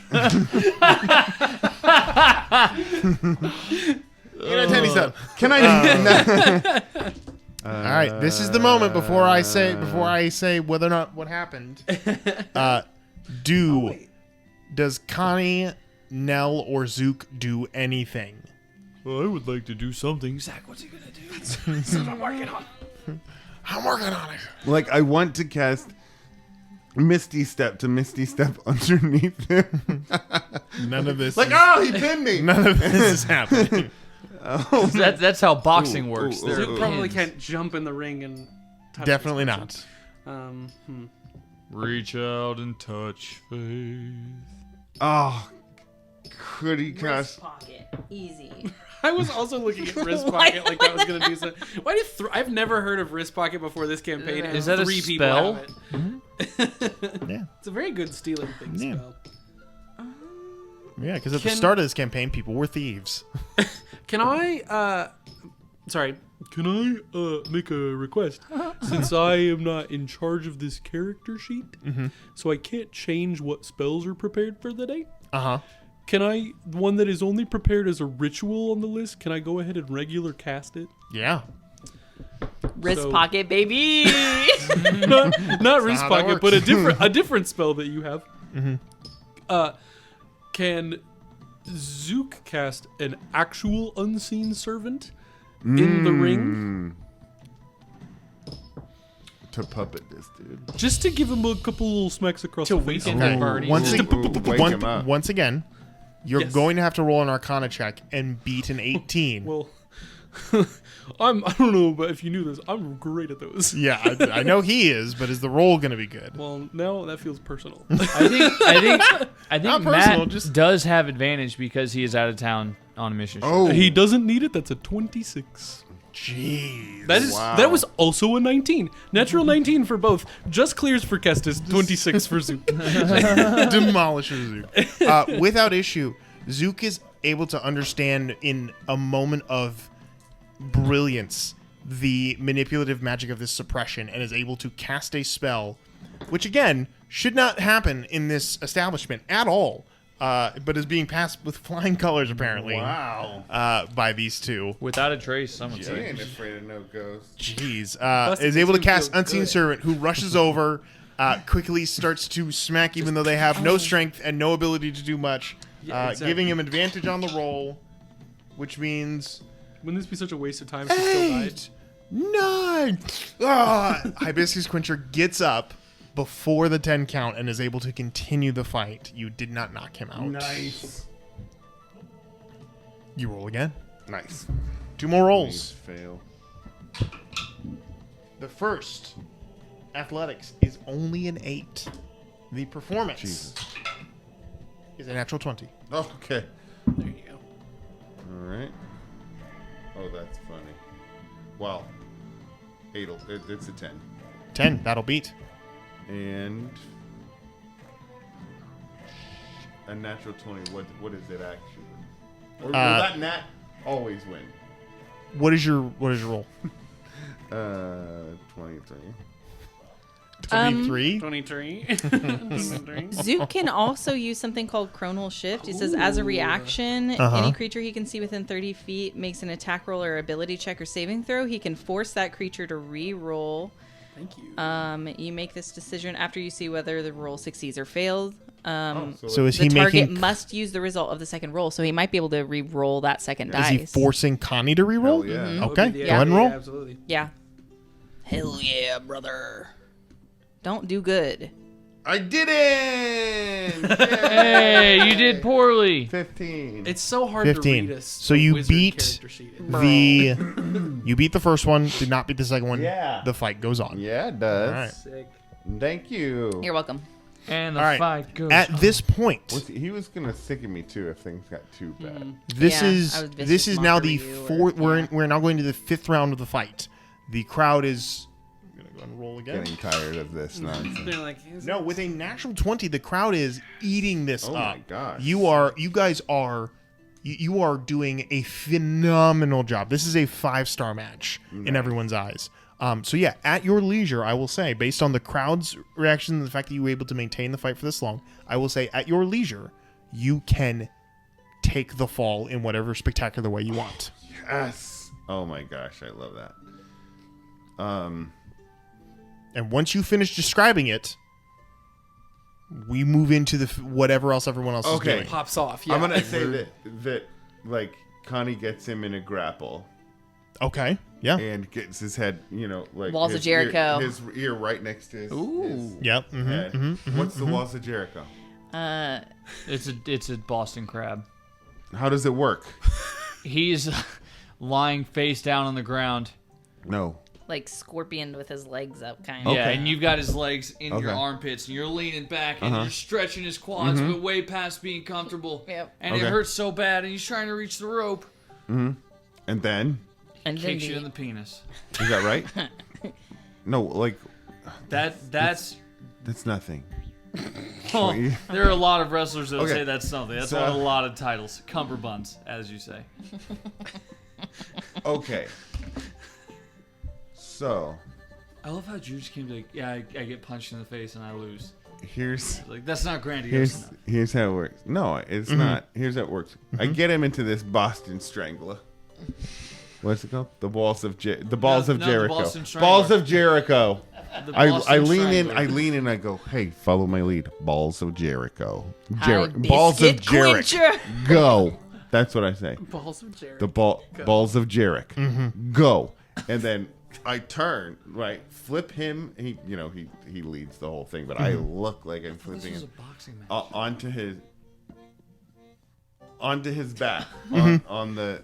Tenny step. Can I? All right, this is the moment before I say whether or not what happened. Does Connie, Nell, or Zook do anything? Well, I would like to do something. Zach, what's he gonna do? I'm working on it. Like, I want to cast Misty Step to Misty Step underneath him. None of this. Like, oh, he pinned me. None of this is happening. That's how boxing Ooh, works. ooh, There are Zook probably pins. can't jump in the ring and touch Definitely this not. person. Reach out and touch faith. Oh, could he cast? pocket. Easy. I was also looking at wrist Why pocket like that was gonna do something. Why did I've never heard of wrist pocket before this campaign. And Is that a 3 people spell? have it. Yeah. It's a very good stealing thing Yeah. spell. Yeah, because at the Can- start of this campaign, people were thieves. Can I sorry, can I make a request? Since I am not in charge of this character sheet, so I can't change what spells are prepared for the day. Uh-huh. Can I, one that is only prepared as a ritual on the list, can I go ahead and regular cast it? Yeah. Wrist So- pocket, baby. Not wrist how that pocket, but works. a different spell that you have. Can Zook cast an actual unseen servant in the ring, To puppet this dude. just to give him a couple little smacks across the face? weaken Okay. Bernie. Once, Wake him up. once again, you're Yes. going to have to roll an Arcana check and beat an 18. Well, I don't know, but if you knew this, I'm great at those. Yeah, I know he is, but is the roll going to be good? Well, now that feels personal. Not I think personal, Matt just- does have advantage because he is out of town on a mission. Oh, He doesn't need it. That's a 26. Jeez. That was also a 19. Natural 19 for both. Just clears for Kestis. 26 for Zook. Demolishes Zook. Without issue, Zook is able to understand in a moment of brilliance the manipulative magic of this suppression and is able to cast a spell, which again should not happen in this establishment at all, but is being passed with flying colors apparently. Wow. By these two. Without a trace, someone She said. ain't afraid of no ghosts. Jeez. Busted Is able to makes me cast feel Unseen good. Servant, who rushes over, quickly starts to smack even though they have no strength and no ability to do much, Yeah, exactly. giving him advantage on the roll, which means Wouldn't this be such a waste of time if he still died? 8, 9. Hibiscus Quencher gets up before the 10 count and is able to continue the fight. You did not knock him out. Nice. You roll again. Nice. 2 more Please rolls. fail. The first, athletics, is only an 8. The performance Jesus. is a natural 20. Oh, okay. There you go. All right. Oh, that's funny. Well, it's a 10. 10, that'll beat. And a natural 20. What is it actually? Or will that nat always win? What is your roll? 23. 23. 23. Zook can also use something called Chronal Shift. He says, as a reaction, any creature he can see within 30 feet makes an attack roll or ability check or saving throw. He can force that creature to re-roll. Thank you. You make this decision after you see whether the roll succeeds or fails. So is The he target making? must use the result of the second roll, so he might be able to re-roll that second Is dice. he forcing Connie to reroll? Hell yeah. That would Okay, be the go ahead and idea, roll. Absolutely. Yeah. Hell yeah, brother. Don't do good. I didn't! Hey, you did poorly. 15. It's so hard 15. to read So you wizard beat character sheet. You beat the first one, did not beat the second one. Yeah. The fight goes on. Yeah, it does. All right. Sick. Thank you. You're welcome. And the All right. fight goes At this point, He was gonna sicken me too if things got too bad. this Yeah, is I was this vicious is now the mockery you, fourth. or- yeah. We're now going to the 5th round of the fight. The crowd is. I'm gonna go and roll again. Getting tired of this nonsense. They're like, No, with a natural 20, the crowd is eating this Oh up. my gosh. You guys are doing a phenomenal job. This is a 5-star match in everyone's eyes. So yeah, at your leisure, I will say, based on the crowd's reaction and the fact that you were able to maintain the fight for this long, I will say at your leisure, you can take the fall in whatever spectacular way you want. Yes. Oh my gosh, I love that. And once you finish describing it, we move into the whatever else everyone else is Okay. doing. pops off. Yeah. I'm gonna say that like Connie gets him in a grapple Okay. Yeah. and gets his head, like Walls of his ear- Jericho. his ear right next to his Yep. Mm-hmm, head. What's the walls of Jericho? It's a Boston crab. How does it work? He's lying face down on the ground. No. Like scorpion with his legs up, kind of. Yeah, and you've got his legs in your Okay. armpits, and you're leaning back, and you're stretching his quads, but way past being comfortable. Yep. And it Okay. hurts so bad, and he's trying to reach the rope. And then And then Kicks you in the penis. is that right? No, like That's that's nothing. well, there are a lot of wrestlers that Okay. say that's something. That's So- one of a lot of titles. Cummerbunds, as you say. Okay. So I love how Drew just came to like, yeah, I get punched in the face and I lose. here's Like, that's not grandiose enough. here's how it works. No, it's not. Here's how it works. I get him into this Boston Strangler. What's it called? The balls of No, the the Jericho. Boston Strangler. Balls of Jericho. The I Boston lean in. Strangler. I lean in. I go, hey, follow my lead. Balls of Jericho. Hi, Balls of biscuit Jericho. quencher. Go. That's what I say. balls of Jerry. The balls of Jericho. Go. And then I turn right, flip him. He leads the whole thing, but I look like I'm This flipping was a him boxing match. onto his back on the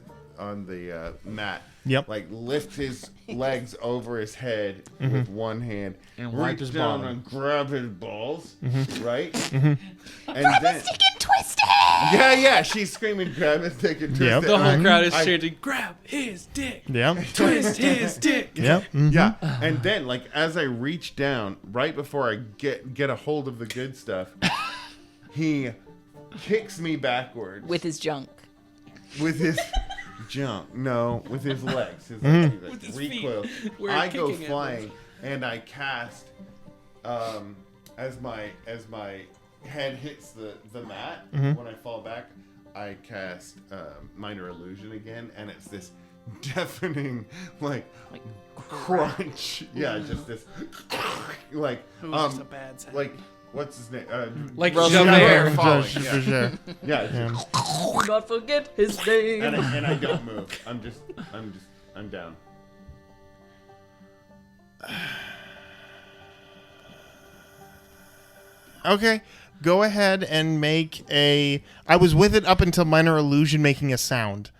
mat. Yep. Like lift his legs over his head with one hand And wipe reach his down bottom. and grab his balls, right? And then Stick and twist it! yeah, she's screaming, grab his dick and twist Yep. it. The whole crowd is I- chanting, "Grab his dick, Yeah. twist his dick." Yep. Mhm. Yeah, and then like as I reach down, right before I get a hold of the good stuff, he kicks me backwards With his junk. with his jump. No, with his legs. His legs like, his recoil. feet. We're I go kicking him. flying and I cast as my head hits the mat when I fall back. I cast minor illusion again, and it's this deafening like crunch. Yeah, just this like It was just a bad sound. like what's his name? Like Rotem. Javert. falling. For Yeah, sure. yeah. It's just- Do not forget his name. and I don't move. I'm down. Okay. Go ahead and make a. I was with it up until minor illusion making a sound.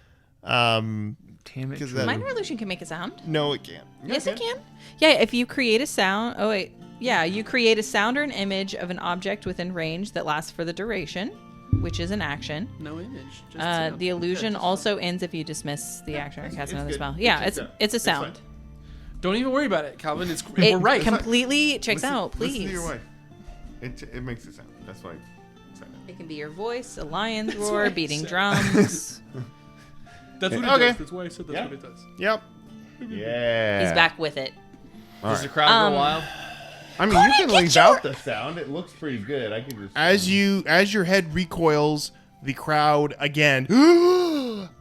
Damn it. 'Cause Drew. that- Minor illusion can make a sound. No, it can't. Yes, it can. Yeah, if you create a sound. Oh wait. Yeah, you create a sound or an image of an object within range that lasts for the duration, which is an action. No image. Just sound. The illusion Yeah, just also ends if you dismiss the action or cast it's another good. spell. Yeah, It's it's just it's a fine. sound. Don't even worry about it, Calvin. It's It we're right. completely checks Listen- out. Listen to Please. your wife. It makes it sound. That's why. I said it. It can be your voice, a lion's what roar, I beating said. drums. That's what it Okay. does. That's why I said that's Yeah. what it does. Yep. Yeah. He's back with it. Does the crowd go wild? I mean, you can leave out the sound. It looks pretty good. I can just. As your head recoils, the crowd again,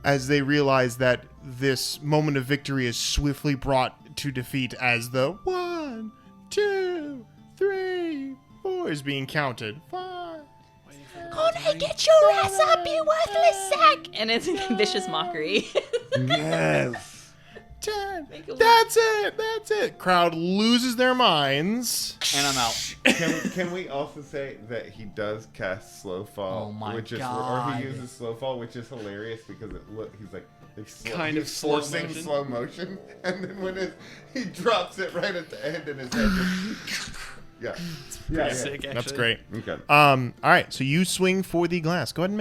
as they realize that this moment of victory is swiftly brought to defeat as the 1, 2, 3, 4 is being counted. 5. Connie, get your ass up, you worthless sack! And it's vicious mockery. Yes. 10. That's it. Crowd loses their minds. And I'm out. Can we also say that he does cast slow fall? Oh my or God. he uses slow fall, which is hilarious because he's like Kind of he's slow forcing motion. slow motion, and then when he drops it right at the end, and his head just yeah. Sick, actually. That's great. Okay. All right, so you swing for the glass. Go ahead and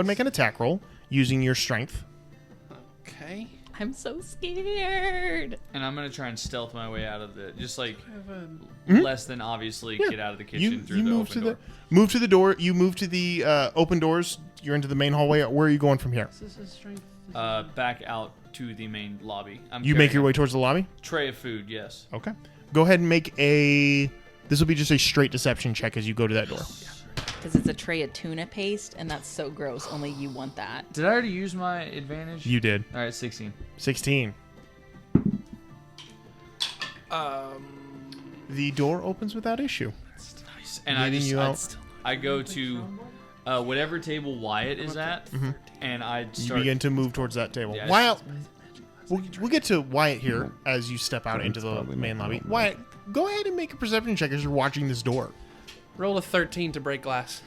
make an attack roll using your strength. Okay. I'm so scared. And I'm gonna try and stealth my way out of it. Just like Mm-hmm. less than obviously get out of the kitchen through You the move open to door. move to the door. You move to the open doors. You're into the main hallway. Where are you going from here? This is strength. Back out to the main lobby. You make your way towards the lobby. Tray of food, yes. Okay. Go ahead and make a. This will be just a straight deception check as you go to that door. Because it's a tray of tuna paste, and that's so gross. Only you want that. Did I already use my advantage? You did. All right, 16. 16. The door opens without issue. Nice. And I Leading just you out. I go to whatever table Wyatt is at, and I You start. begin to move towards that table. Yeah, Wyatt, we'll get to Wyatt here as you step out into the probably main not lobby. wrong. Wyatt, go ahead and make a perception check as you're watching this door. Roll a 13 to break glass.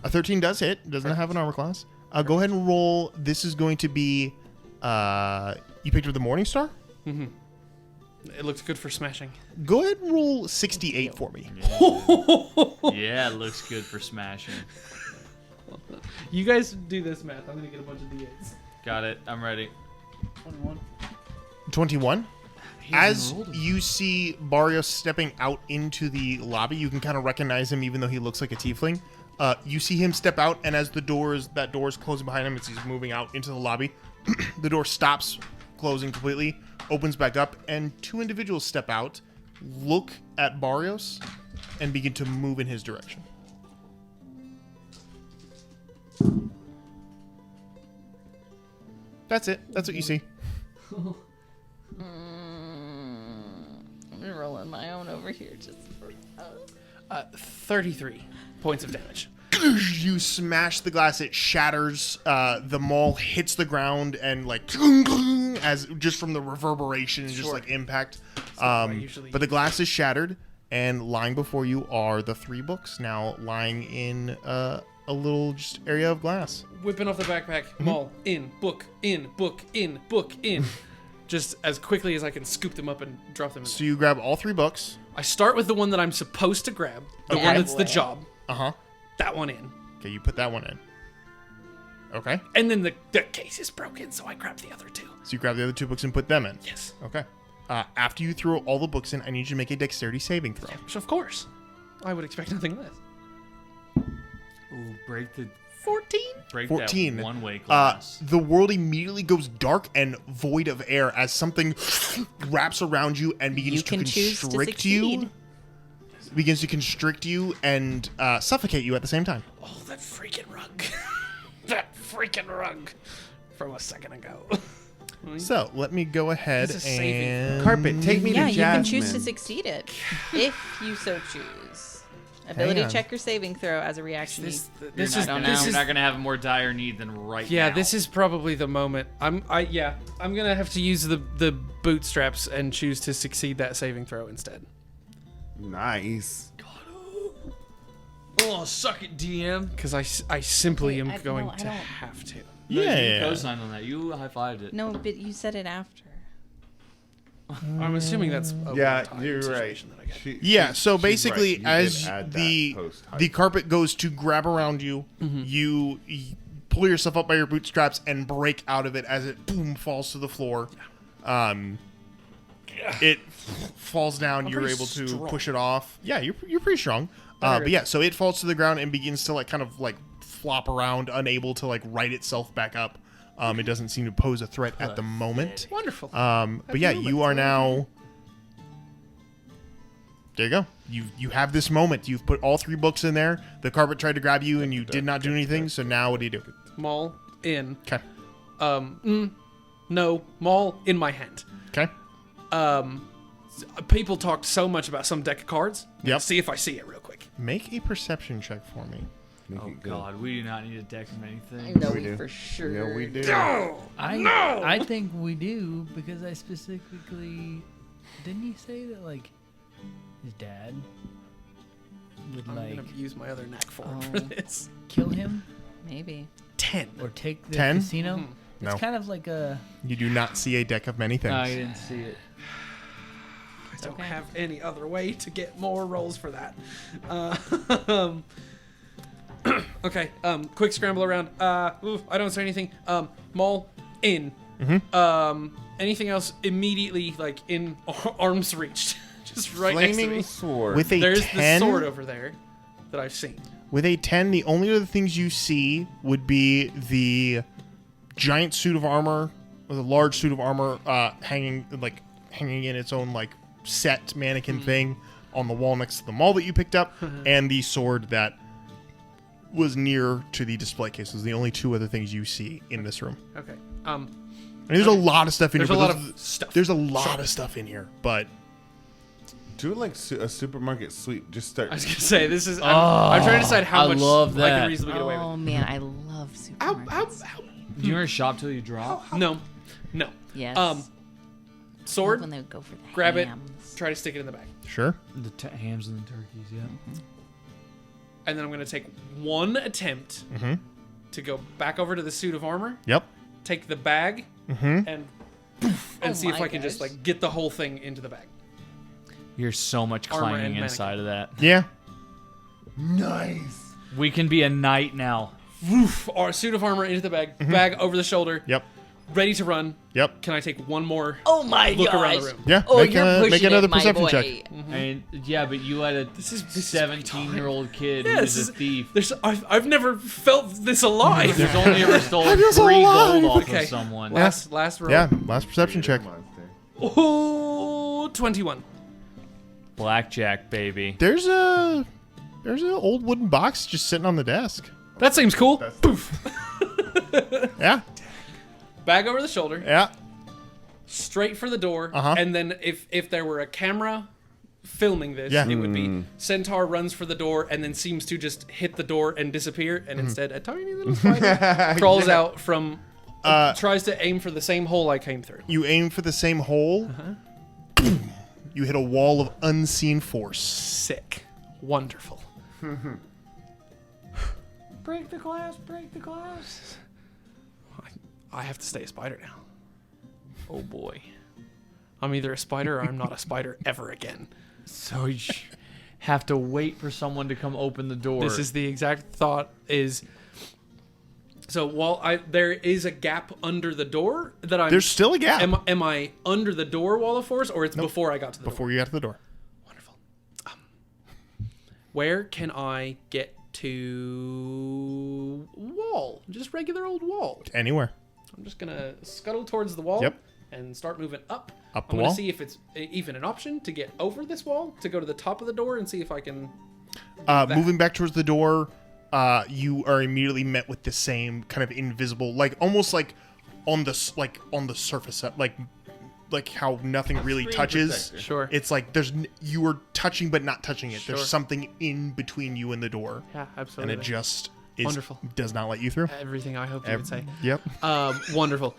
A 13 does hit. Doesn't have an armor class. Go ahead and roll. This is going to be. You picked up the Morning Star? It looks good for smashing. Go ahead and roll 68 for me. Yeah, it looks good for smashing. You guys do this math. I'm gonna get a bunch of D8s. Got it. I'm ready. 21. 21. As you see Barrios stepping out into the lobby, you can kind of recognize him even though he looks like a tiefling. You see him step out, and as that door is closing behind him as he's moving out into the lobby, the door stops closing completely, opens back up, and two individuals step out, look at Barrios, and begin to move in his direction. That's it. That's what you see. I'm rolling my own over here just for. 33 points of damage. You smash the glass, it shatters, the maul hits the ground, and like as just from the reverberation and just like impact. But the glass is shattered, and lying before you are the 3 books, now lying in a little just area of glass. Whipping off the backpack. Maul. In. Book. In. Book. In. Book. In. Just as quickly as I can scoop them up and drop them in. So you grab all 3 books. I start with the one that I'm supposed to grab. The Okay. one that's the job. Uh-huh. That one in. Okay, you put that one in. Okay. And then the case is broken, so I grab the other 2. So you grab the other 2 books and put them in. Yes. Okay. After you throw all the books in, I need you to make a dexterity saving throw. So of course. I would expect nothing less. Ooh, break the 14? break 14. that one-way glass. The world immediately goes dark and void of air as something wraps around you and begins You to can choose to constrict you. succeed. Begins to constrict you and suffocate you at the same time. Oh, that freaking rug. That freaking rug. From a second ago. So let me go ahead This is saving and Carpet, take me Yeah, to you Jasmine. can choose to succeed it if you so choose. Ability on. check your saving throw as a reaction. This You're is not gonna have a more dire need than right Yeah, now. this is probably the moment. I'm gonna have to use the bootstraps and choose to succeed that saving throw instead. Nice. Oh, suck it, DM. Because I simply Wait, am I going don't- to have to. No, Yeah, you yeah. co-signed on that. You high-fived it. No, but you said it after. I'm assuming that's a Yeah, one-time you're right. situation that I get. Yeah, so she's basically, right. You did as add that the post-hype. carpet goes to grab around you, you pull yourself up by your bootstraps and break out of it as it boom falls to the floor. It falls down. You're pretty able to strong. push it off. Yeah, you're pretty strong. But yeah, so it falls to the ground and begins to like kind of like flop around, unable to like right itself back up. It doesn't seem to pose a threat at the moment. Wonderful. But yeah, you are now. There you go. You have this moment. You've put all 3 books in there. The carpet tried to grab you, and you did not do anything. So now, what do you do? Maul in. Okay. No, Maul in my hand. Okay. People talked so much about some deck of cards. Yep. See if I see it real quick. Make a perception check for me. Make Oh it good. God, we do not need a deck of I anything. know We we do. for sure. Yeah, we do. I think we do because I specifically didn't he say that like his dad would I'm like gonna use my other knack form Oh. for this. kill him Maybe. 10. or take the 10? casino? Mhm. No. It's kind of like a You do not see a deck of many things. I didn't see it. I don't okay. have any other way to get more rolls for that. Okay, quick scramble around. I don't say anything. Maul in. Anything else immediately like in arm's reach? Just right next to Flaming me. sword. With a There's 10, the sword over there that I've seen. with a 10, the only other things you see would be the giant suit of armor, with a large suit of armor hanging in its own like set mannequin thing on the wall next to the maul that you picked up, and the sword that was near to the display case. Those are the only two other things you see in this room. Okay. I mean, there's a lot of stuff in There's here. a but lot those- of stuff. There's a lot of stuff in here, but Do it like a supermarket sweep. Just start. I was gonna say this is. I'm trying to decide how I much love I that. can reasonably get away Oh with. man, I love supermarkets. Do you ever shop till you drop? No. Yes. Sword. When they would go for the Grab it. hams. Try to stick it in the bag, sure. The hams and the turkeys, yeah. and then I'm gonna take one attempt to go back over to the suit of armor, Yep. take the bag, and Oh see if my I can just gosh. like get the whole thing into the bag. You're so much Armor and climbing mannequin. inside of that. Yeah. Nice. We can be a knight now. Woof! Our suit of armor into the bag, bag over the shoulder, Yep. ready to run. Yep. Can I take one more Oh my look gosh. around the room? Yeah. Oh, make, you're pushing make another it, my perception boy. check. And yeah, but you had a This is 17-year-old kid Yeah, who's this a is- thief. I've never felt this alive. There's only ever stolen feel so 3 alive. gold off Okay. of someone. Last roll. Yeah. Last perception check. Monster. Oh, 21. Blackjack, baby. There's an old wooden box just sitting on the desk. That seems cool. Poof. Yeah. Bag over the shoulder, Yeah. straight for the door, Uh-huh. and then if there were a camera filming this, Yeah. it would be Centaur runs for the door and then seems to just hit the door and disappear, and instead a tiny little spider crawls out from, tries to aim for the same hole I came through. You aim for the same hole. You hit a wall of unseen force. Sick. Wonderful. Break the glass, break the glass. I have to stay a spider now. Oh boy. I'm either a spider or I'm not a spider ever again. So you have to wait for someone to come open the door. This is the exact thought is. So while there is a gap under the door that I'm. There's still a gap Am I under the door wall of force, or it's before I got to the door? before you got to the door. Wonderful. Where can I get to wall? Just regular old wall. Anywhere. I'm just gonna scuttle towards the wall. Yep. And start moving up. Up the I'm gonna wall? see if it's even an option to get over this wall, to go to the top of the door and see if I can. Moving back towards the door, you are immediately met with the same kind of invisible, like almost like on the surface, like how nothing really touches. protector. Sure. It's like you are touching but not touching it. Sure. There's something in between you and the door, Yeah, and absolutely. it just is, Wonderful. does not let you through. Everything I hoped you would say. Yep. Wonderful.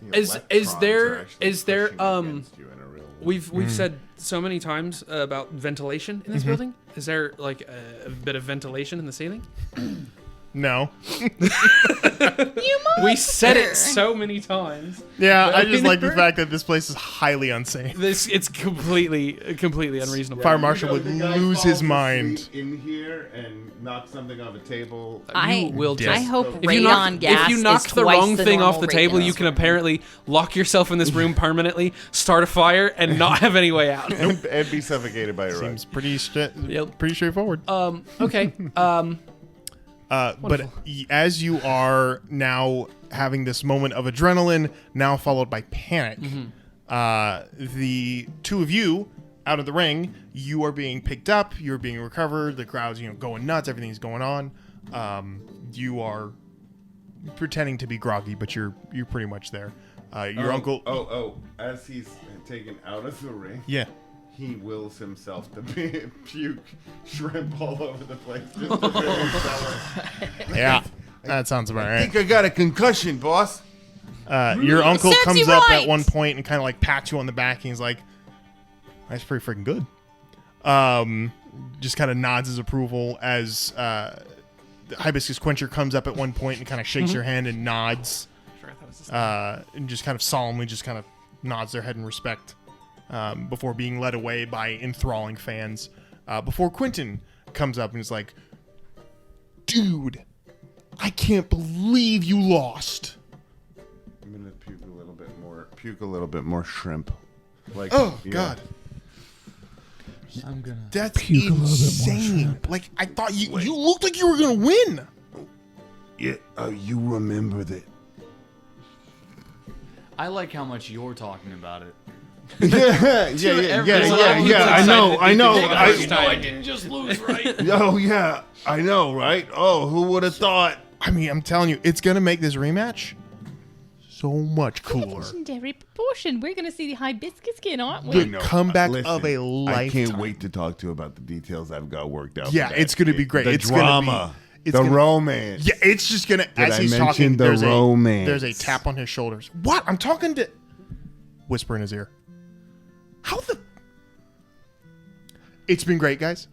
The Is electrons there- are actually is there, pushing against you in a real way. We've said so many times about ventilation in this building. Is there like a bit of ventilation in the ceiling? No. We said it so many times. Yeah, But I just like the there- fact that this place is highly unsafe. It's completely unreasonable. Fire marshal would The guy lose his falls mind. asleep in here and knock something off a table. I will just- I hope If you radon knock, gas if you knock is the twice wrong thing off normal the table, rate. you can apparently lock yourself in this room permanently, start a fire, and not have any way out. and be suffocated by a rug. Seems pretty Yep. pretty straightforward. Okay. But as you are now having this moment of adrenaline, now followed by panic, the two of you out of the ring, you are being picked up, you're being recovered, the crowd's going nuts, everything's going on. You are pretending to be groggy, but you're pretty much there. Your uncle, as he's taken out of the ring, yeah, he wills himself to puke shrimp all over the place. Just to really sell it. Yeah, that sounds about I right. think I got a concussion, boss. Your uncle Serves comes you up right. at one point and kind of like pats you on the back, and he's like, "That's pretty freaking good." Just kind of nods his approval as the Hibiscus Quencher comes up at one point and kind of shakes your hand and nods, and just kind of solemnly just kind of nods their head in respect before being led away by enthralling fans. Before Quentin comes up and is like, "Dude, I can't believe you lost." I'm gonna puke a little bit more. Puke a little bit more shrimp. Like, Oh yeah. God. I'm gonna. That's insane. Like, I thought you looked like you were gonna win. Yeah, you remember that? I like how much you're talking about it. yeah. I know. I I didn't just lose, right? Oh yeah, I know, right? Oh, who would have thought? I mean, I'm telling you, it's gonna make this rematch so much cooler. Legendary proportion. We're gonna see the hibiscus skin, aren't we? The comeback Listen, of a I lifetime. can't wait to talk to you about the details I've got worked out. Yeah, for that it's gonna shit. be great. The It's drama, gonna be, it's the gonna, romance. Yeah, it's just gonna. As I he's mention talking, the romance? there's a tap on his shoulders. What? I'm talking to. Whisper in his ear. How the? It's been great, guys.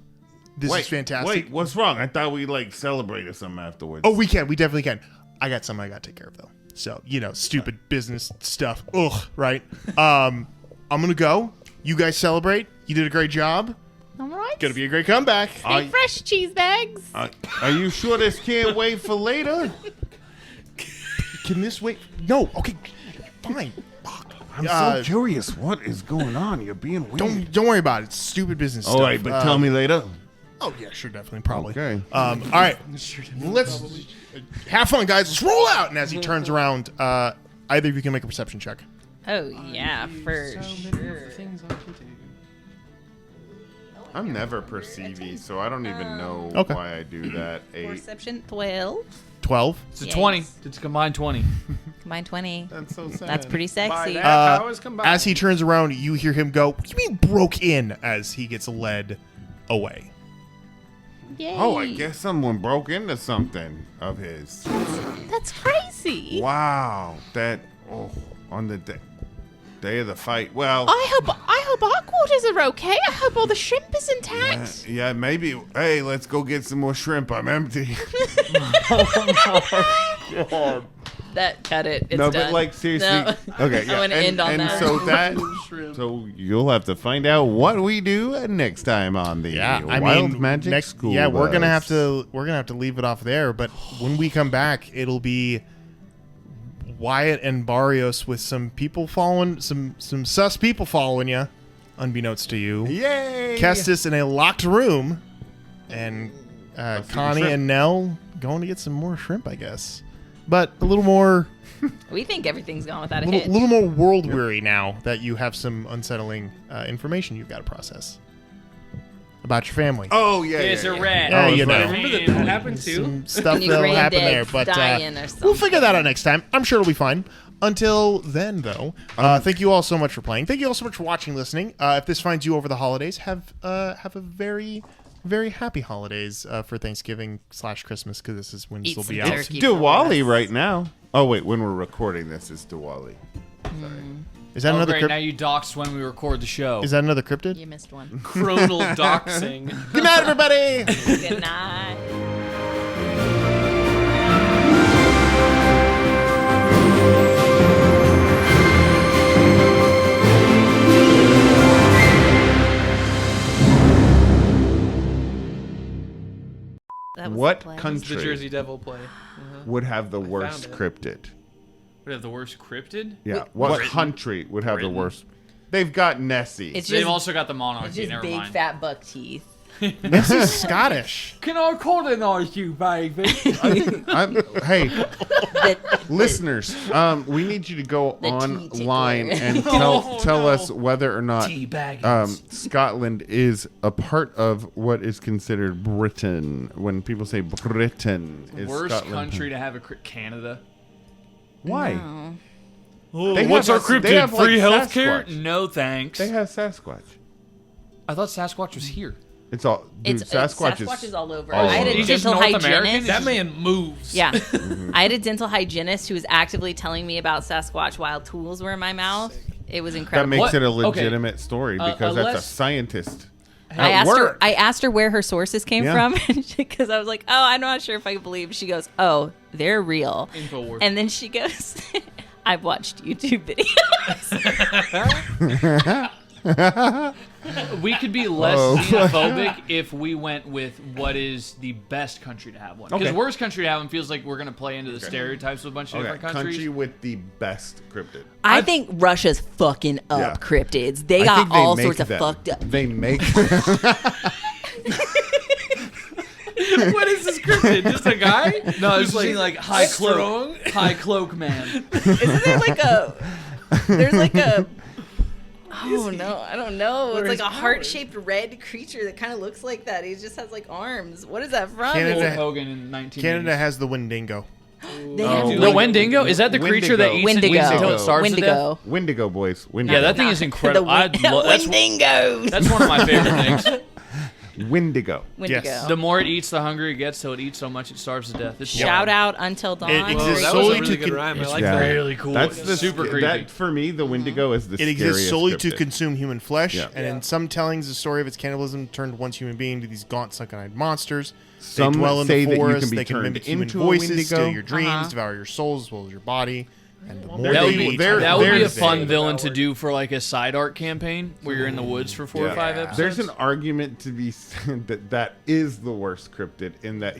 This is fantastic. Wait, what's wrong? I thought we like celebrated something afterwards. Oh, we can. We definitely can. I got something I got to take care of, though. So, stupid business stuff. Ugh, right? I'm going to go. You guys celebrate. You did a great job. All right. Going to be a great comeback. Stay fresh, cheese bags. Are you sure this can't wait for later? Can this wait? No. Okay. Fine. Fuck. I'm so curious. What is going on? You're being weird. Don't worry about it. It's stupid business stuff. All right, but tell me later. Oh, yeah, sure, definitely. Probably. Okay. All right. Let's have fun, guys. Let's roll out. And as he turns around, either of you can make a perception check. Oh, yeah, for sure. I'm never perceiving, so I don't even know Okay. why I do that. 8. Perception 12. 12. It's a Yes. 20. It's a combined 20. Combined 20. That's so sad. That's pretty sexy. As he turns around, you hear him go, "What do you mean broke in?" as he gets led away. Yay. Oh, I guess someone broke into something of his. That's crazy. Wow. On the day of the fight. Well, I hope our quarters are okay. I hope all the shrimp is intact. yeah, maybe. Hey, let's go get some more shrimp. I'm empty. That cut it. It's no, done. but like seriously. No. Okay, yeah. I want to end on and that. so you'll have to find out what we do next time on the Wild Magic School. Yeah, we're gonna Bus. have to leave it off there. But when we come back, it'll be Wyatt and Barrios with some people following, some sus people following you, unbeknownst to you. Yay! Kestis in a locked room, and Connie shrimp. and Nell going to get some more shrimp, I guess. But a little more, We think everything's gone without a little, hitch. little more world weary now that you have some unsettling information you've got to process about your family. Oh yeah. There's yeah, a yeah. rat. Yeah, you know. Remember that happened too? Some stuff Your that'll happen there, granddad's but dying or we'll something. figure that out next time. I'm sure it'll be fine. Until then, though, thank you all so much for playing. Thank you all so much for watching, listening. If this finds you over the holidays, have a very, very happy holidays for Thanksgiving / Christmas, because this is when this Eat will some be turkey. out. It's Diwali right now. Oh wait, when we're recording this, it's Diwali. Sorry. Is that Oh, another great. crypt? Now you doxed when we record the show. Is that another cryptid? You missed one. Chronal doxing. Good night, everybody. Good night. That was What the play. The country Jersey Devil play. would have the found worst it. cryptid? We have the worst cryptid? Yeah. What Britain? country would have Britain. the worst? They've got Nessie. It's They've just, also got the monarchy. it's just Never big mind. fat buck teeth. This is Scottish. Can I colonize you, baby? Hey, The- listeners, we need you to go The tea online tickler. and tell us whether or not Teabaggins. Scotland is a part of what is considered Britain. When people say Britain, is Worst Scotland country to have a Canada. Why? No. They What's have our they cryptid? have, like, Free healthcare? Sasquatch. No thanks. They have Sasquatch. I thought Sasquatch was here. It's all. Dude, Sasquatch is all over. all I had over. a He's just dental North American? hygienist. That man moves. Yeah. I had a dental hygienist who was actively telling me about Sasquatch while tools were in my mouth. It was That incredible. makes What? it a Okay. legitimate story because that's a unless- scientist. I at work. asked her where her sources came Yeah. from because I was like, "Oh, I'm not sure if I can believe." She goes, "Oh, they're real." Infowars. And then she goes, "I've watched YouTube videos." We could be less Oh. xenophobic if we went with what is the best country to have one. Because Okay. worst country to have one feels like we're going to play into the stereotypes of a bunch of Okay, different countries. country with the best cryptid. I think Russia's fucking up Yeah. cryptids. They I got think they all make sorts of them. fucked up. They make. What is this cryptid? Just a guy? No, Who's it's like high cloak, high cloak man. Isn't there like a? There's like a. Oh no, I don't know. What are It's like his a heart-shaped red creature that kind of looks like that. He just has like arms. What is that from? Canada- Hulk Hogan in 1980s. Canada has the Wendigo. They have Oh. The Wendigo? Is that the creature that eats and eats until it starves to death? Wendigo. Wendigo, boys. Wendigo. Yeah, that thing is incredible. That's Wendigos. one of my favorite things. Wendigo. Wendigo. Yes. The more it eats, the hungrier it gets, till it eats so much it starves to death. It's Shout wild. out Until Dawn. It exists Whoa, that was solely a really to good con- rhyme. I It's like Yeah. that. really cool. That's It's the super creepy. That for me, the Wendigo is the. It exists scariest solely to cryptid. consume human flesh, Yeah. and in some tellings, the story of its cannibalism turned once human being into these gaunt, sunken-eyed monsters. Some they dwell in say the that you forest. can be They can turned mimic human into a voices, Wendigo. steal your dreams, Uh-huh. devour your soul as well as your body. And the more That they would be, eat, they're- that would be a they're- fun they're- villain to do for like a side art campaign where you're in the woods for 4 or 5 episodes. There's an argument to be said that is the worst cryptid in that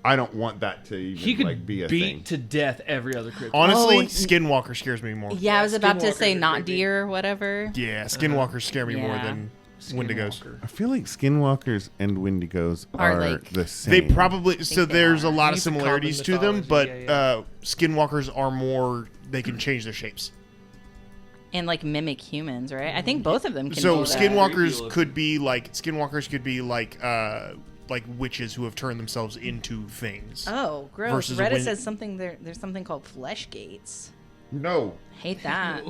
I don't want that to even he could be a beat thing. to death every other cryptid. honestly, Oh, Skinwalker scares me more. Yeah, I was about to say Skinwalkers are not creepy. deer or whatever. Yeah, Skinwalkers scare me more Yeah. than Wendigos. I feel like skinwalkers and wendigos Are are like- the same. They probably so they there's are. a lot of It's a common similarities to them, but mythology, yeah. Skinwalkers are more. They can change their shapes. And like mimic humans, right? I think both of them can So do that. Skinwalkers could be like witches who have turned themselves into things. Oh, gross. versus a Reddit Wen- says something there's something called flesh gates. No. Hate that.